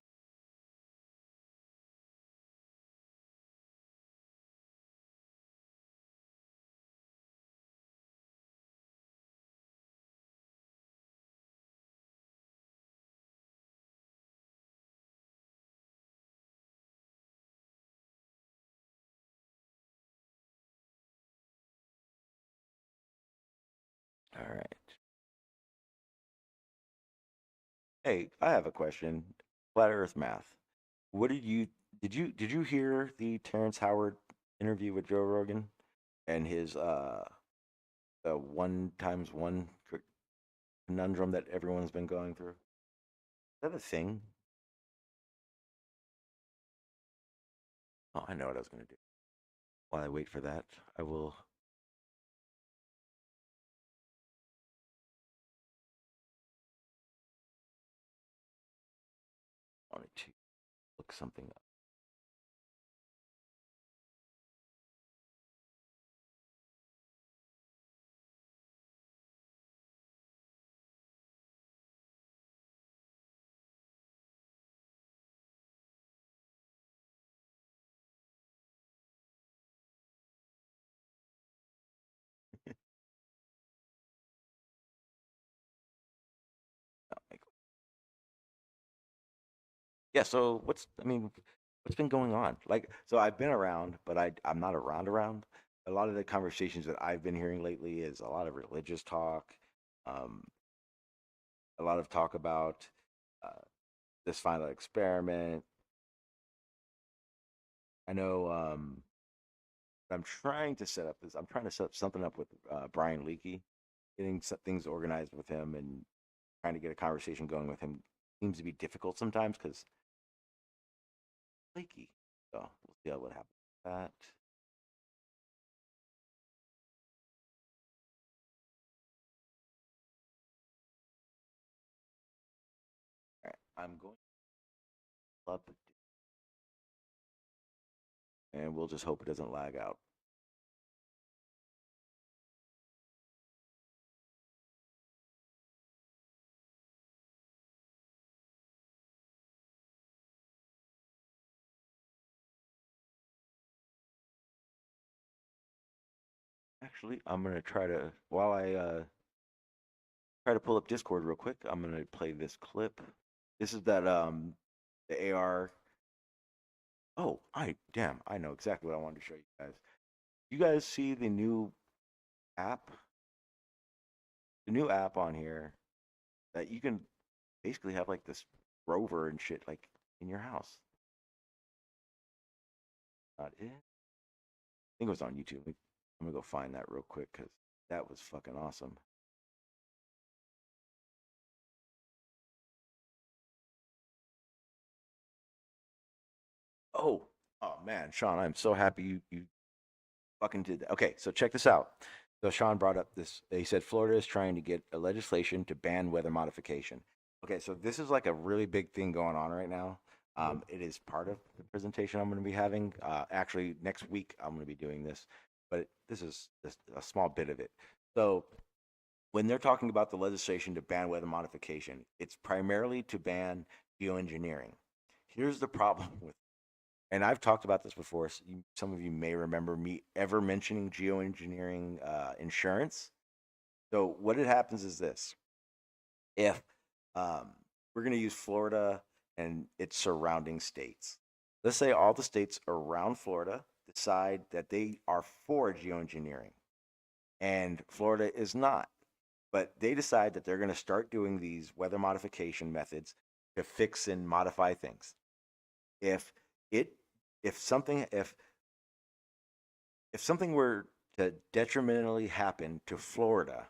[SPEAKER 4] All right. Hey, I have a question. Flat Earth math. What did you hear the Terrence Howard interview with Joe Rogan and his the one times one conundrum that everyone's been going through? Is that a thing? Oh, I know what I was going to do. While I wait for that, I will. Wanted to look something up. Yeah. So what's been going on? Like, so I've been around, but I'm not around. A lot of the conversations that I've been hearing lately is a lot of religious talk, um, a lot of talk about uh, this final experiment. I know I'm trying to set something up with Brian Leakey, getting things organized with him and trying to get a conversation going with him. seems to be difficult sometimes because flaky. So we'll see what happens with that. All right, I'm going up, and we'll just hope it doesn't lag out. Actually, I'm gonna try to while I try to pull up Discord real quick. I'm gonna play this clip. This is that the AR. Oh, I know exactly what I wanted to show you guys. You guys see the new app? The new app on here that you can basically have like this rover and shit like in your house. Not it. I think it was on YouTube. I'm gonna go find that real quick because that was fucking awesome. Oh, oh man, Sean, I'm so happy you fucking did that. Okay, so check this out. So Sean brought up this. He said Florida is trying to get a legislation to ban weather modification. Okay, so this is like a really big thing going on right now. It is part of the presentation I'm going to be having. Actually, next week I'm going to be doing this, but this is just a small bit of it. So when they're talking about the legislation to ban weather modification, it's primarily to ban geoengineering. Here's the problem with, and I've talked about this before. So some of you may remember me ever mentioning geoengineering insurance. So what it happens is this: if we're going to use Florida and its surrounding states, let's say all the states around Florida decide that they are for geoengineering, and Florida is not, but they decide that they're going to start doing these weather modification methods to fix and modify things. If it if something if something were to detrimentally happen to Florida,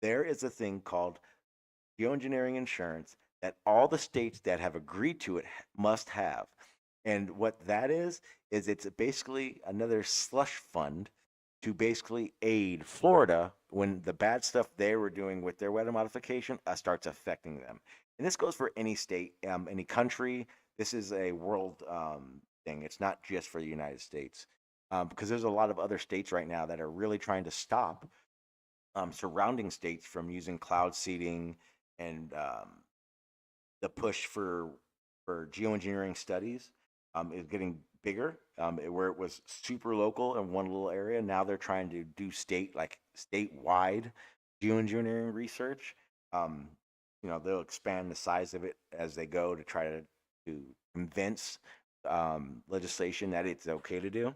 [SPEAKER 4] there is a thing called geoengineering insurance that all the states that have agreed to it must have. And what that is it's basically another slush fund to basically aid Florida when the bad stuff they were doing with their weather modification starts affecting them. And this goes for any state, any country. This is a world thing. It's not just for the United States, because there's a lot of other states right now that are really trying to stop surrounding states from using cloud seeding and the push for geoengineering studies is getting bigger. Where it was super local in one little area, now they're trying to do statewide geoengineering research. Um, they'll expand the size of it as they go to try to convince legislation that it's okay to do.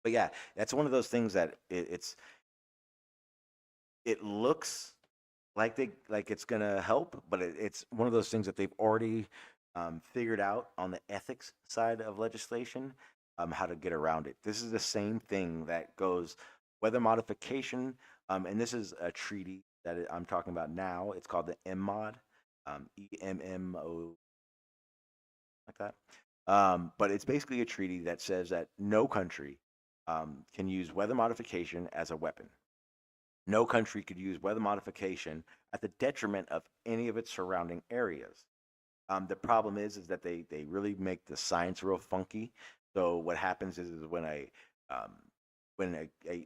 [SPEAKER 4] But yeah, that's one of those things that it looks like it's gonna help, but it's one of those things that they've already figured out on the ethics side of legislation, how to get around it. This is the same thing that goes weather modification, and this is a treaty that I'm talking about now. It's called the MMOD, EMMO, like that. But it's basically a treaty that says that no country can use weather modification as a weapon. No country could use weather modification at the detriment of any of its surrounding areas. The problem is that they really make the science real funky. So what happens is when a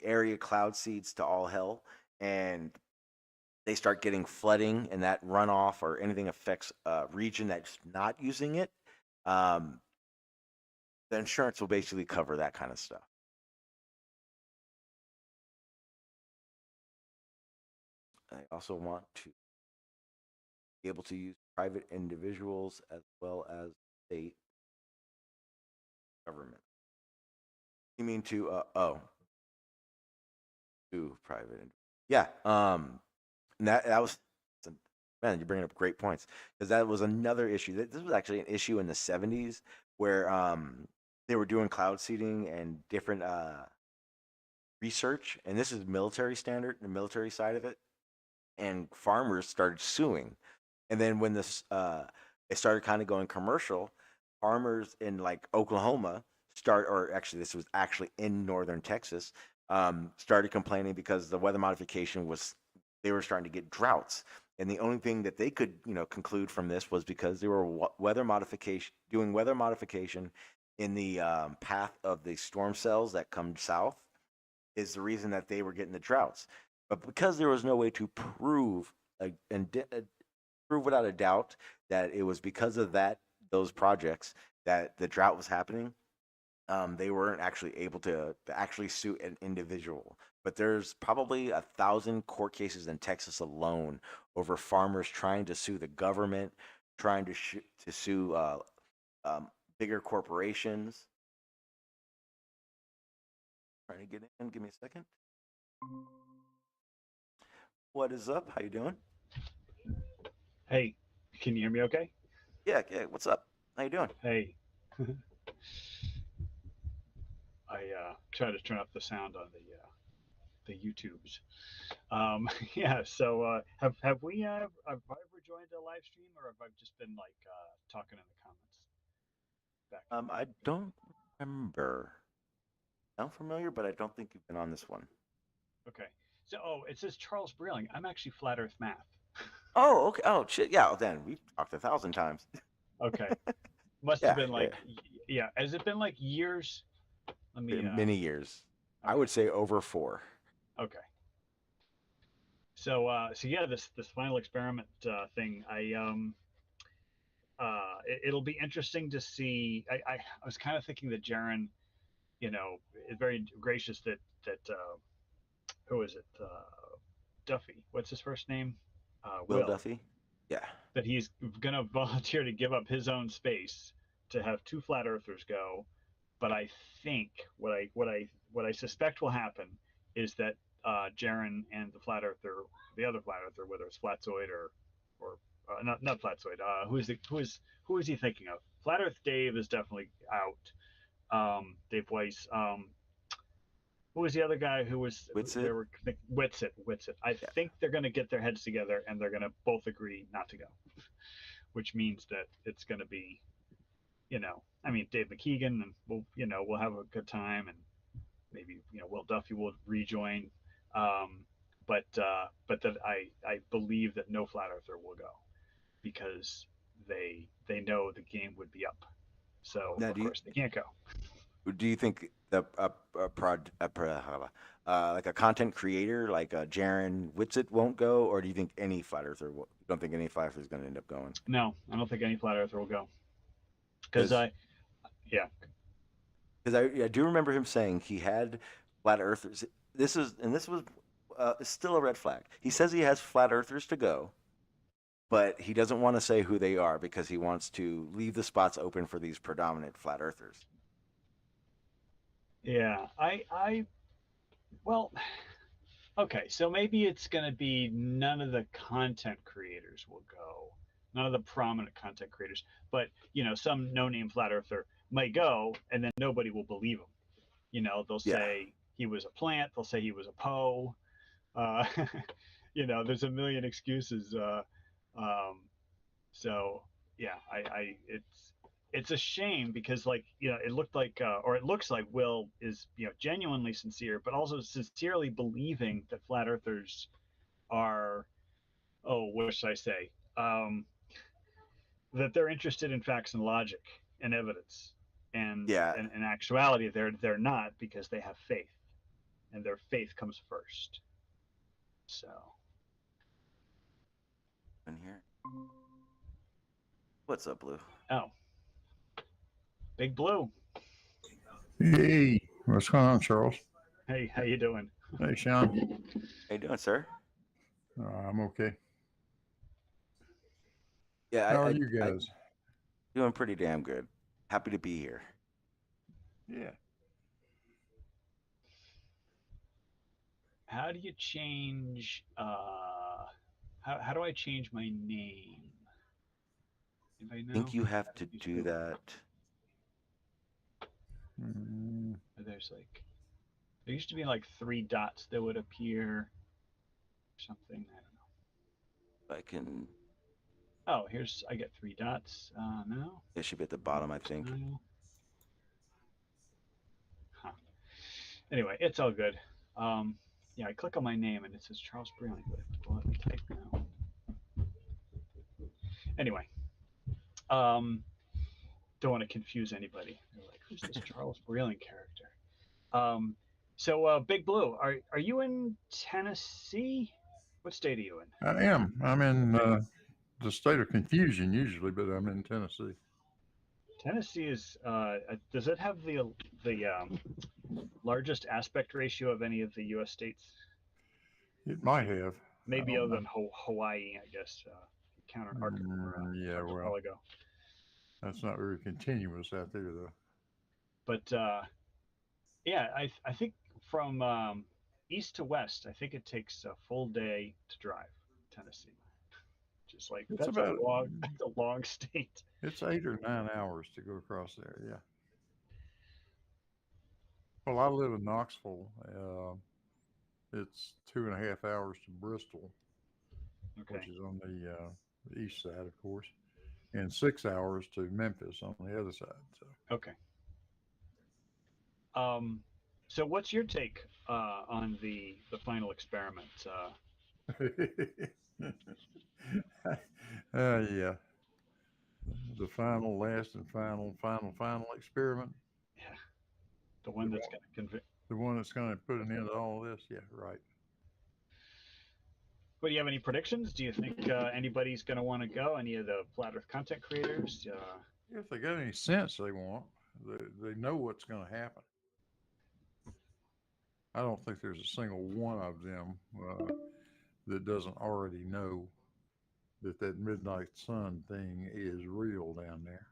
[SPEAKER 4] area cloud seeds to all hell and they start getting flooding and that runoff or anything affects a region that's not using it, the insurance will basically cover that kind of stuff. I also want to be able to use private individuals as well as state government. You mean to private? Yeah. And that was, man, you're bringing up great points because that was another issue. This was actually an issue in the 70s where they were doing cloud seeding and different research, and this is military standard, the military side of it, and farmers started suing. And then when this it started kind of going commercial, farmers in like Oklahoma or actually this was actually in northern Texas, started complaining because the weather modification was they were starting to get droughts. And the only thing that they could, conclude from this was because they were doing weather modification in the path of the storm cells that come south is the reason that they were getting the droughts. But because there was no way to prove without a doubt that it was because of those projects that the drought was happening, they weren't actually able to actually sue an individual. But there's probably 1,000 court cases in Texas alone over farmers trying to sue the government, trying to sue bigger corporations. Trying to get in. Give me a second. What is up? How you doing?
[SPEAKER 6] Hey, can you hear me okay?
[SPEAKER 4] Yeah. What's up? How you doing?
[SPEAKER 6] Hey. I try to turn up the sound on the YouTubes. Yeah, so have we have I ever joined a live stream, or have I just been like talking in the comments back and
[SPEAKER 4] I
[SPEAKER 6] forth?
[SPEAKER 4] don't remember. Sound familiar, but I don't think you've been on this one.
[SPEAKER 6] Okay. So it says Charles Brailing. I'm actually Flat Earth Math.
[SPEAKER 4] Oh, okay. Oh, shit. Yeah. Well, then we've talked 1,000 times.
[SPEAKER 6] Okay. Must have
[SPEAKER 4] Yeah.
[SPEAKER 6] been like yeah. Has it been like years? Let me
[SPEAKER 4] Many years. I
[SPEAKER 6] okay.
[SPEAKER 4] would say over 4.
[SPEAKER 6] Okay. So yeah, this final experiment thing, it'll be interesting to see. I was kind of thinking that Jaron, is very gracious that who is it? Duffy. What's his first name?
[SPEAKER 4] Will
[SPEAKER 6] Will.
[SPEAKER 4] Duffy? Yeah.
[SPEAKER 6] That he's gonna volunteer to give up his own space to have two flat earthers go. But I think what I suspect will happen is that Jaron and the other flat earther, whether it's Flatzoid or not Flatzoid, who is he thinking of? Flat Earth Dave is definitely out. Dave Weiss. Who was the other guy who was
[SPEAKER 4] Witsit?
[SPEAKER 6] they were Witsit. I
[SPEAKER 4] Yeah.
[SPEAKER 6] think they're going to get their heads together and they're going to both agree not to go, which means that it's going to be, I mean, Dave McKeegan, and we'll have a good time, and maybe Will Duffy will rejoin, but that I believe that no flat earther will go because they know the game would be up, so
[SPEAKER 4] Now,
[SPEAKER 6] of course they can't go.
[SPEAKER 4] do you think the like a content creator like Jaron Witsit won't go, or do you think any flat earther don't think any flat earther is going to end up going?
[SPEAKER 6] No, I don't think any flat earther will go because
[SPEAKER 4] Because
[SPEAKER 6] yeah.
[SPEAKER 4] I do remember him saying he had flat earthers. This was still a red flag. He says he has flat earthers to go, but he doesn't want to say who they are because he wants to leave the spots open for these predominant flat earthers.
[SPEAKER 6] Yeah, well, okay, so maybe it's going to be none of the content creators will go, none of the prominent content creators, but some no-name flat earther might go, and then nobody will believe him. They'll
[SPEAKER 4] Yeah.
[SPEAKER 6] say he was a plant, they'll say he was a Poe. Uh, there's a million excuses. Um, so yeah, it's a shame because it looked like or it looks like Will is genuinely sincere, but also sincerely believing that flat earthers are, oh, what should I say, that they're interested in facts and logic and evidence, and
[SPEAKER 4] Yeah.
[SPEAKER 6] in actuality they're not, because they have faith, and their faith comes first. So
[SPEAKER 4] In here. What's up, Blue?
[SPEAKER 6] oh, Big Blue.
[SPEAKER 7] Hey, what's going on, Charles?
[SPEAKER 6] Hey, how you doing?
[SPEAKER 7] Hey, Sean.
[SPEAKER 4] How you doing, sir?
[SPEAKER 7] I'm okay.
[SPEAKER 4] Yeah,
[SPEAKER 7] How are you
[SPEAKER 4] I
[SPEAKER 7] guys?
[SPEAKER 4] doing pretty damn good. Happy to be here.
[SPEAKER 7] Yeah.
[SPEAKER 6] How do you change how do I change my name? Anybody
[SPEAKER 4] I
[SPEAKER 6] know?
[SPEAKER 4] think you have to do that.
[SPEAKER 7] Mm,
[SPEAKER 6] There's like, there used to be like 3 dots that would appear, something, I don't know.
[SPEAKER 4] I can
[SPEAKER 6] Oh, here's, I get 3 dots. No.
[SPEAKER 4] It should be at the bottom, I think.
[SPEAKER 6] No. Huh. Anyway, it's all good. Yeah, I click on my name and it says Charles Breland, but well, let me type now. Anyway, um, don't want to confuse anybody. They're like, who's this Charles Breland character? Um, Big Blue, are you in Tennessee? What state are you in?
[SPEAKER 7] I am. I'm in the state of confusion usually, but I'm in Tennessee.
[SPEAKER 6] Tennessee is. Does it have the largest aspect ratio of any of the U.S. states?
[SPEAKER 7] It might have.
[SPEAKER 6] Maybe
[SPEAKER 7] I don't
[SPEAKER 6] other than
[SPEAKER 7] know.
[SPEAKER 6] Hawaii, I guess. Counter
[SPEAKER 7] Yeah, well,
[SPEAKER 6] archipelago.
[SPEAKER 7] that's not very continuous out there, though.
[SPEAKER 6] But yeah, I think from east to west, I think it takes a full day to drive Tennessee. Just like
[SPEAKER 7] It's
[SPEAKER 6] that's
[SPEAKER 7] about
[SPEAKER 6] that's a long state.
[SPEAKER 7] it's 8 or 9 hours to go across there. Yeah. Well, I live in Knoxville. It's 2.5 hours to Bristol,
[SPEAKER 6] Okay.
[SPEAKER 7] which is on the east side, of course, and 6 hours to Memphis on the other side. So.
[SPEAKER 6] Okay. So what's your take on the final experiment?
[SPEAKER 7] Yeah. The final, last, and final experiment.
[SPEAKER 6] Yeah, the one that's going to convince.
[SPEAKER 7] The one that's going to put an end to all of this. Yeah, right.
[SPEAKER 6] But do you have any predictions? Do you think anybody's going to want to go? Any of the flat Earth content creators?
[SPEAKER 7] If they got any sense, they want. They know what's going to happen. I don't think there's a single one of them that doesn't already know that midnight sun thing is real down there.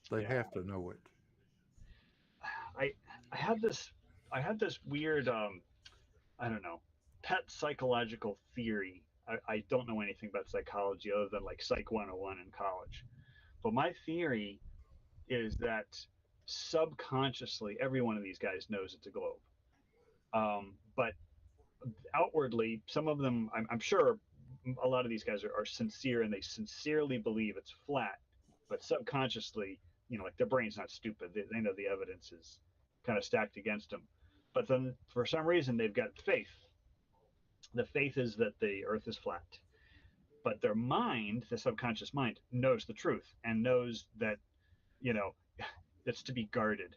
[SPEAKER 7] They have to know it.
[SPEAKER 6] I had this weird I don't know, pet psychological theory. I don't know anything about psychology other than like Psych 101 in college. But my theory is that subconsciously every one of these guys knows it's a globe. But outwardly, some of them, I'm sure a lot of these guys are sincere and they sincerely believe it's flat, but subconsciously, like their brain's not stupid. They know the evidence is kind of stacked against them. But then for some reason, they've got faith. The faith is that the earth is flat. But their mind, the subconscious mind, knows the truth and knows that, you know, it's to be guarded.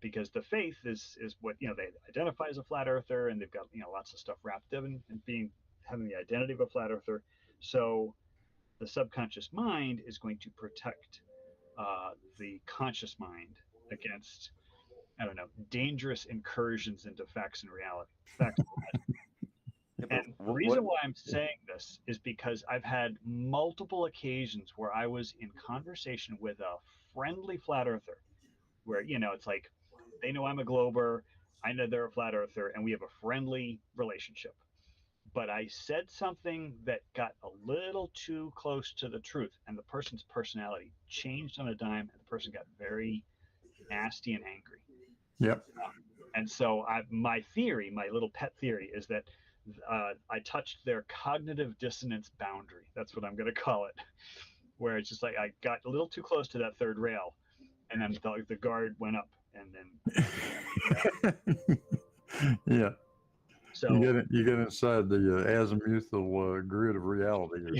[SPEAKER 6] Because the faith is what they identify as a flat earther, and they've got lots of stuff wrapped up in having the identity of a flat earther. So the subconscious mind is going to protect the conscious mind against, I don't know, dangerous incursions into facts and reality. Facts. And the reason why I'm saying this is because I've had multiple occasions where I was in conversation with a friendly flat earther, where it's like they know I'm a glober, I know they're a flat earther, and we have a friendly relationship. But I said something that got a little too close to the truth, and the person's personality changed on a dime, and the person got very nasty and angry.
[SPEAKER 7] Yep.
[SPEAKER 6] And so my theory, my little pet theory, is that I touched their cognitive dissonance boundary. That's what I'm going to call it, where it's just like I got a little too close to that third rail, and then the guard went up, and
[SPEAKER 7] then yeah.
[SPEAKER 6] So
[SPEAKER 7] you get inside the azimuthal grid of reality or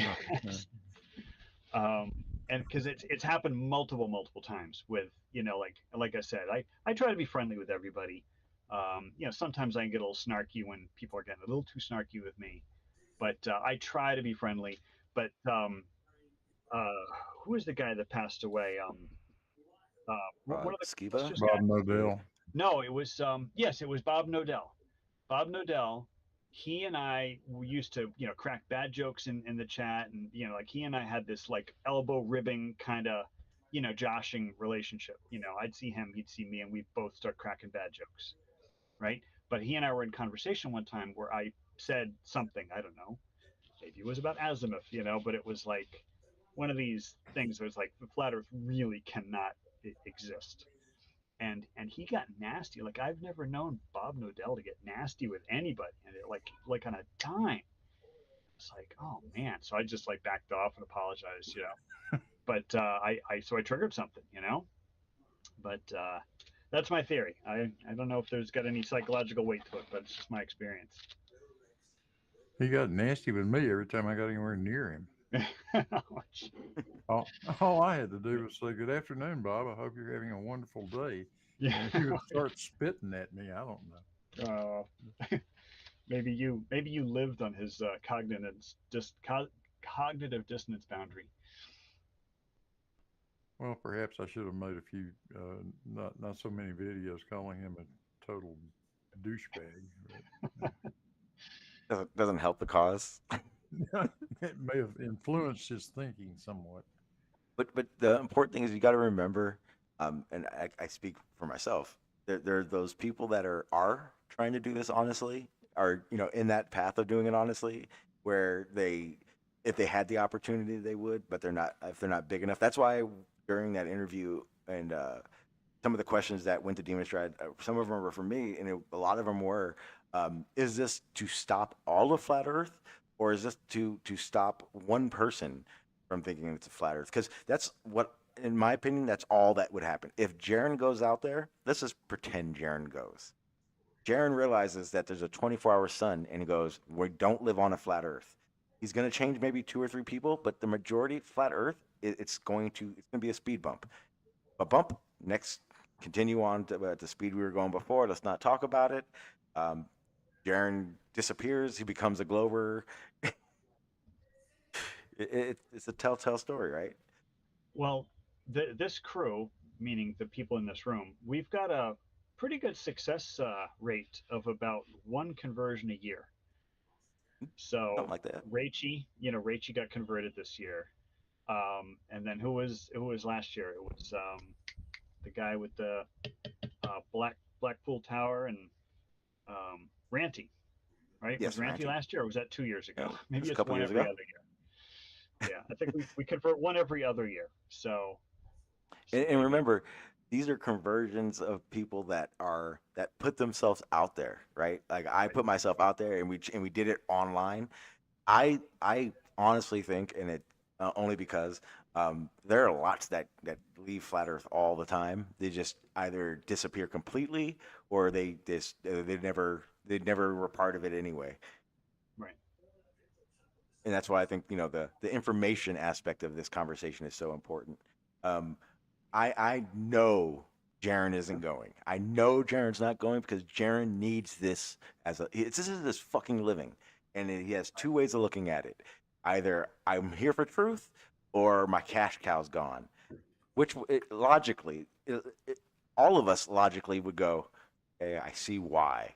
[SPEAKER 7] something.
[SPEAKER 6] And because it's happened multiple times with like I said, I try to be friendly with everybody. Sometimes I can get a little snarky when people are getting a little too snarky with me, but I try to be friendly. But who is the guy that passed away? One of the
[SPEAKER 4] Skiba?
[SPEAKER 7] Bob Nodell.
[SPEAKER 6] No, it was yes, it was Bob Nodell. Bob Nodell. He and I used to crack bad jokes in the chat, and like he and I had this like elbow ribbing kind of joshing relationship. I'd see him, he'd see me, and we'd both start cracking bad jokes, right? But he and I were in conversation one time where I said something, I don't know, maybe it was about azimuth, but it was like one of these things where it's like the flat earth really cannot exist. And he got nasty. Like I've never known Bob Nodell to get nasty with anybody, and like on a dime. was like, oh man. So I just like backed off and apologized, But so I triggered something, But that's my theory. I don't know if there's got any psychological weight to it, but it's just my experience.
[SPEAKER 7] He got nasty with me every time I got anywhere near him. All I had to do was say, "Good afternoon, Bob. I hope you're having a wonderful day."
[SPEAKER 6] Yeah.
[SPEAKER 7] And he would start spitting at me. I don't know.
[SPEAKER 6] Maybe you lived on his cognitive dissonance boundary.
[SPEAKER 7] Well, perhaps I should have made a few, not so many videos calling him a total douchebag.
[SPEAKER 4] Doesn't help the cause.
[SPEAKER 7] It may have influenced his thinking somewhat.
[SPEAKER 4] But the important thing is you got to remember, and I speak for myself. There are those people that are trying to do this honestly, are in that path of doing it honestly, where if they had the opportunity they would, but they're not, if they're not big enough. That's why during that interview and some of the questions that went to Demon Stride, some of them were for me, and a lot of them were, is this to stop all of Flat Earth, or is this to stop one person from thinking it's a flat Earth? Because that's what, in my opinion, that's all that would happen. If Jaron goes out there, let's just pretend Jaron goes. Jaron realizes that there's a 24-hour sun, and he goes, "We don't live on a flat Earth." He's going to change maybe 2 or 3 people, but the majority flat Earth, it's going to be a speed bump. A bump. Next, continue on at the speed we were going before. Let's not talk about it. Jaron disappears. He becomes a Glover. It's a telltale story, right?
[SPEAKER 6] Well, this crew, meaning the people in this room, we've got a pretty good success rate of about 1 conversion a year. So
[SPEAKER 4] Something like that.
[SPEAKER 6] Raichi got converted this year. And then who was last year? It was the guy with the Blackpool Tower and Ranty, right?
[SPEAKER 4] Yes,
[SPEAKER 6] was Ranty
[SPEAKER 4] Ranty.
[SPEAKER 6] last year, or was that 2 years ago?
[SPEAKER 4] Yeah,
[SPEAKER 6] Maybe
[SPEAKER 4] a
[SPEAKER 6] it's
[SPEAKER 4] couple
[SPEAKER 6] one
[SPEAKER 4] years
[SPEAKER 6] every
[SPEAKER 4] ago.
[SPEAKER 6] other year. Yeah, I think we convert 1 every other year. So
[SPEAKER 4] And remember, these are conversions of people that put themselves out there, right? Like I put myself out there, and we did it online. I honestly think, and it only because there are lots that leave Flat Earth all the time. They just either disappear completely, or they never were part of it anyway.
[SPEAKER 6] Right.
[SPEAKER 4] And that's why I think the information aspect of this conversation is so important. I know Jaron isn't going. I know Jaron's not going because Jaron needs this this is his fucking living, and he has 2 ways of looking at it. Either I'm here for truth, or my cash cow's gone. Which logically, all of us logically would go, "Hey, I see why."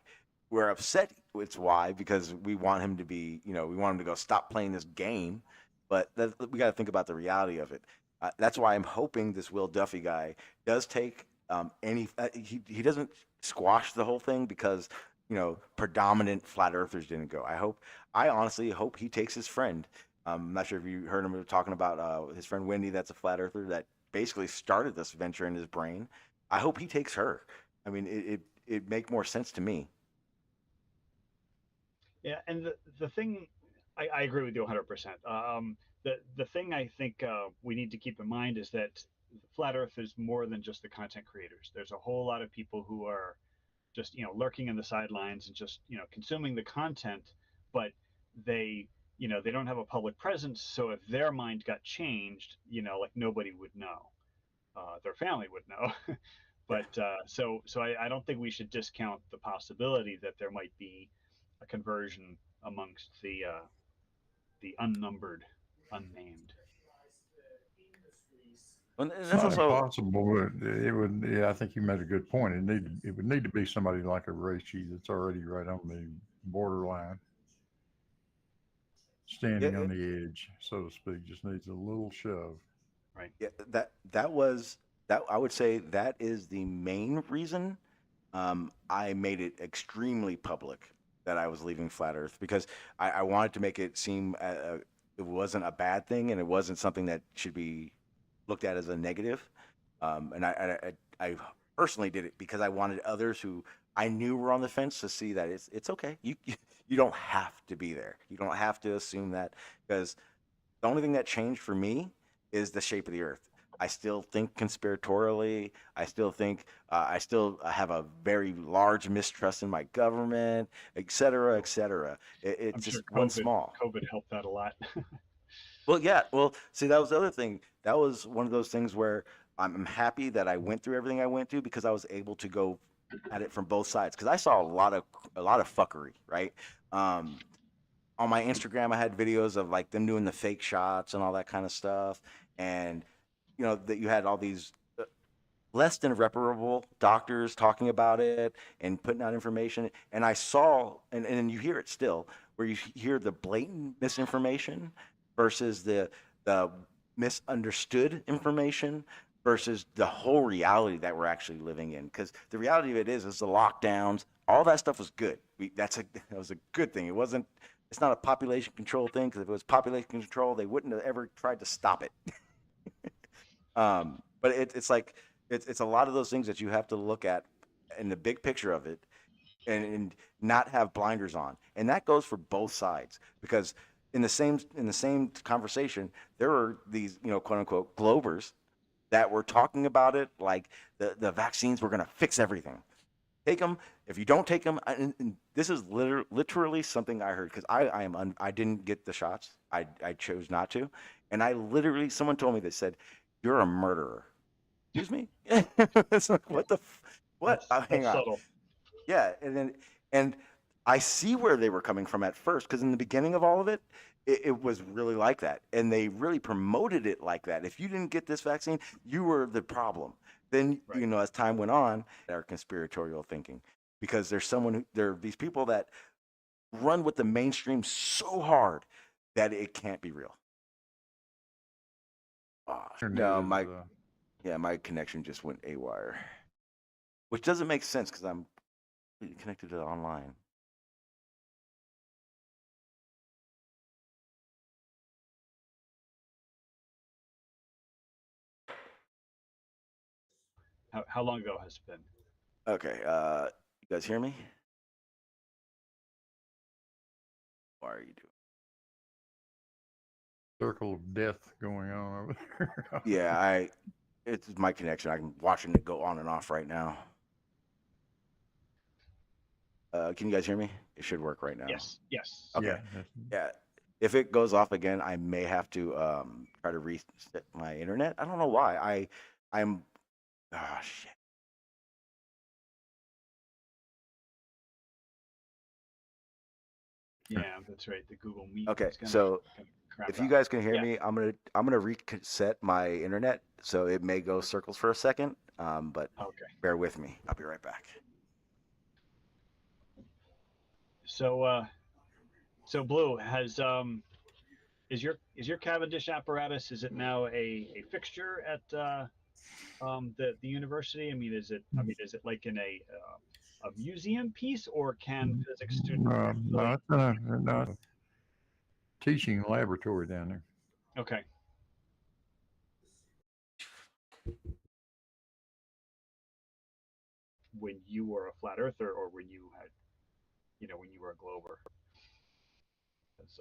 [SPEAKER 4] We're upset. It's why, because we want him to be, we want him to go stop playing this game. But we got to think about the reality of it. That's why I'm hoping this Will Duffy guy does take he doesn't squash the whole thing because predominant flat earthers didn't go. I honestly hope he takes his friend. I'm not sure if you heard him talking about his friend Wendy, that's a flat earther that basically started this venture in his brain. I hope he takes her. I mean, it make more sense to me.
[SPEAKER 6] Yeah, and the thing, I agree with you 100%. The thing I think we need to keep in mind is that Flat Earth is more than just the content creators. There's a whole lot of people who are just lurking in the sidelines and just consuming the content, but they they don't have a public presence. So if their mind got changed, like nobody would know. Their family would know. But so I don't think we should discount the possibility that there might be a conversion amongst the unnumbered, unnamed.
[SPEAKER 4] And
[SPEAKER 7] It's
[SPEAKER 4] that's
[SPEAKER 7] not
[SPEAKER 4] also
[SPEAKER 7] impossible, but it would. Yeah, I think you made a good point. It would need to be somebody like a Raichi that's already right on the borderline, standing
[SPEAKER 4] yeah,
[SPEAKER 7] on the edge, so to speak. Just needs a little shove.
[SPEAKER 6] Right.
[SPEAKER 4] yeah, that I would say that is the main reason I made it extremely public that I was leaving Flat Earth, because I wanted to make it seem it wasn't a bad thing, and it wasn't something that should be looked at as a negative. And I personally did it because I wanted others who I knew were on the fence to see that it's okay. You don't have to be there. You don't have to assume that, because the only thing that changed for me is the shape of the Earth. I still think conspiratorially. I still think I still have a very large mistrust in my government, et cetera, et cetera.
[SPEAKER 6] I'm
[SPEAKER 4] It's
[SPEAKER 6] sure
[SPEAKER 4] just one
[SPEAKER 6] COVID
[SPEAKER 4] small.
[SPEAKER 6] COVID helped that a lot.
[SPEAKER 4] Well, yeah. Well, see, that was the other thing. That was one of those things where I'm happy that I went through everything I went through, because I was able to go at it from both sides. Because I saw a lot of fuckery, right? Um, on my Instagram, I had videos of like them doing the fake shots and all that kind of stuff, and that you had all these less than reputable doctors talking about it and putting out information. And I saw, and you hear it still, where you hear the blatant misinformation versus the misunderstood information versus the whole reality that we're actually living in. Because the reality of it is the lockdowns, all that stuff was good. That was a good thing. It wasn't. It's not a population control thing, because if it was population control, they wouldn't have ever tried to stop it. But it's like it's a lot of those things that you have to look at in the big picture of it, and not have blinders on, and that goes for both sides, because in the same conversation there are these quote unquote globers that were talking about it like the vaccines were going to fix everything. Take them. If you don't take them, and this is literally something I heard, because I didn't get the shots. I chose not to, and I literally, someone told me, that said, "You're a murderer." Excuse me. It's like,
[SPEAKER 6] Yeah,
[SPEAKER 4] what? Hang
[SPEAKER 6] that's
[SPEAKER 4] on.
[SPEAKER 6] subtle.
[SPEAKER 4] Yeah, and I see where they were coming from at first, because in the beginning of all of it, it was really like that, and they really promoted it like that. If you didn't get this vaccine, you were the problem. Then
[SPEAKER 6] Right.
[SPEAKER 4] as time went on, our conspiratorial thinking, because there are these people that run with the mainstream so hard that it can't be real. Oh,
[SPEAKER 7] Internet
[SPEAKER 4] no,
[SPEAKER 7] is,
[SPEAKER 4] my connection just went AWire, which doesn't make sense because I'm connected to online.
[SPEAKER 6] How long ago has it been?
[SPEAKER 4] Okay, you guys hear me? Why are you doing?
[SPEAKER 7] circle of death going on over there.
[SPEAKER 4] Yeah, it's my connection. I'm watching it go on and off right now. Can you guys hear me? It should work right now.
[SPEAKER 6] Yes. Yes.
[SPEAKER 4] Okay.
[SPEAKER 7] Yeah.
[SPEAKER 4] Yeah. If it goes off again, I may have to try to reset my internet. I don't know why. I'm shit.
[SPEAKER 6] Yeah, that's right. The Google Meet.
[SPEAKER 4] Okay,
[SPEAKER 6] is gonna
[SPEAKER 4] so
[SPEAKER 6] crap
[SPEAKER 4] if you
[SPEAKER 6] out.
[SPEAKER 4] guys can hear
[SPEAKER 6] Yeah.
[SPEAKER 4] me, I'm gonna reset my internet, so it may go circles for a second. But
[SPEAKER 6] Okay.
[SPEAKER 4] bear with me. I'll be right back.
[SPEAKER 6] So Blue has is your Cavendish apparatus, is it now a fixture at the university? Is it like in a museum piece, or can physics students
[SPEAKER 7] No,
[SPEAKER 6] actually?
[SPEAKER 7] it's not a teaching laboratory down there.
[SPEAKER 6] Okay. When you were a flat earther, or when you had, when you were a glober? 'Cause,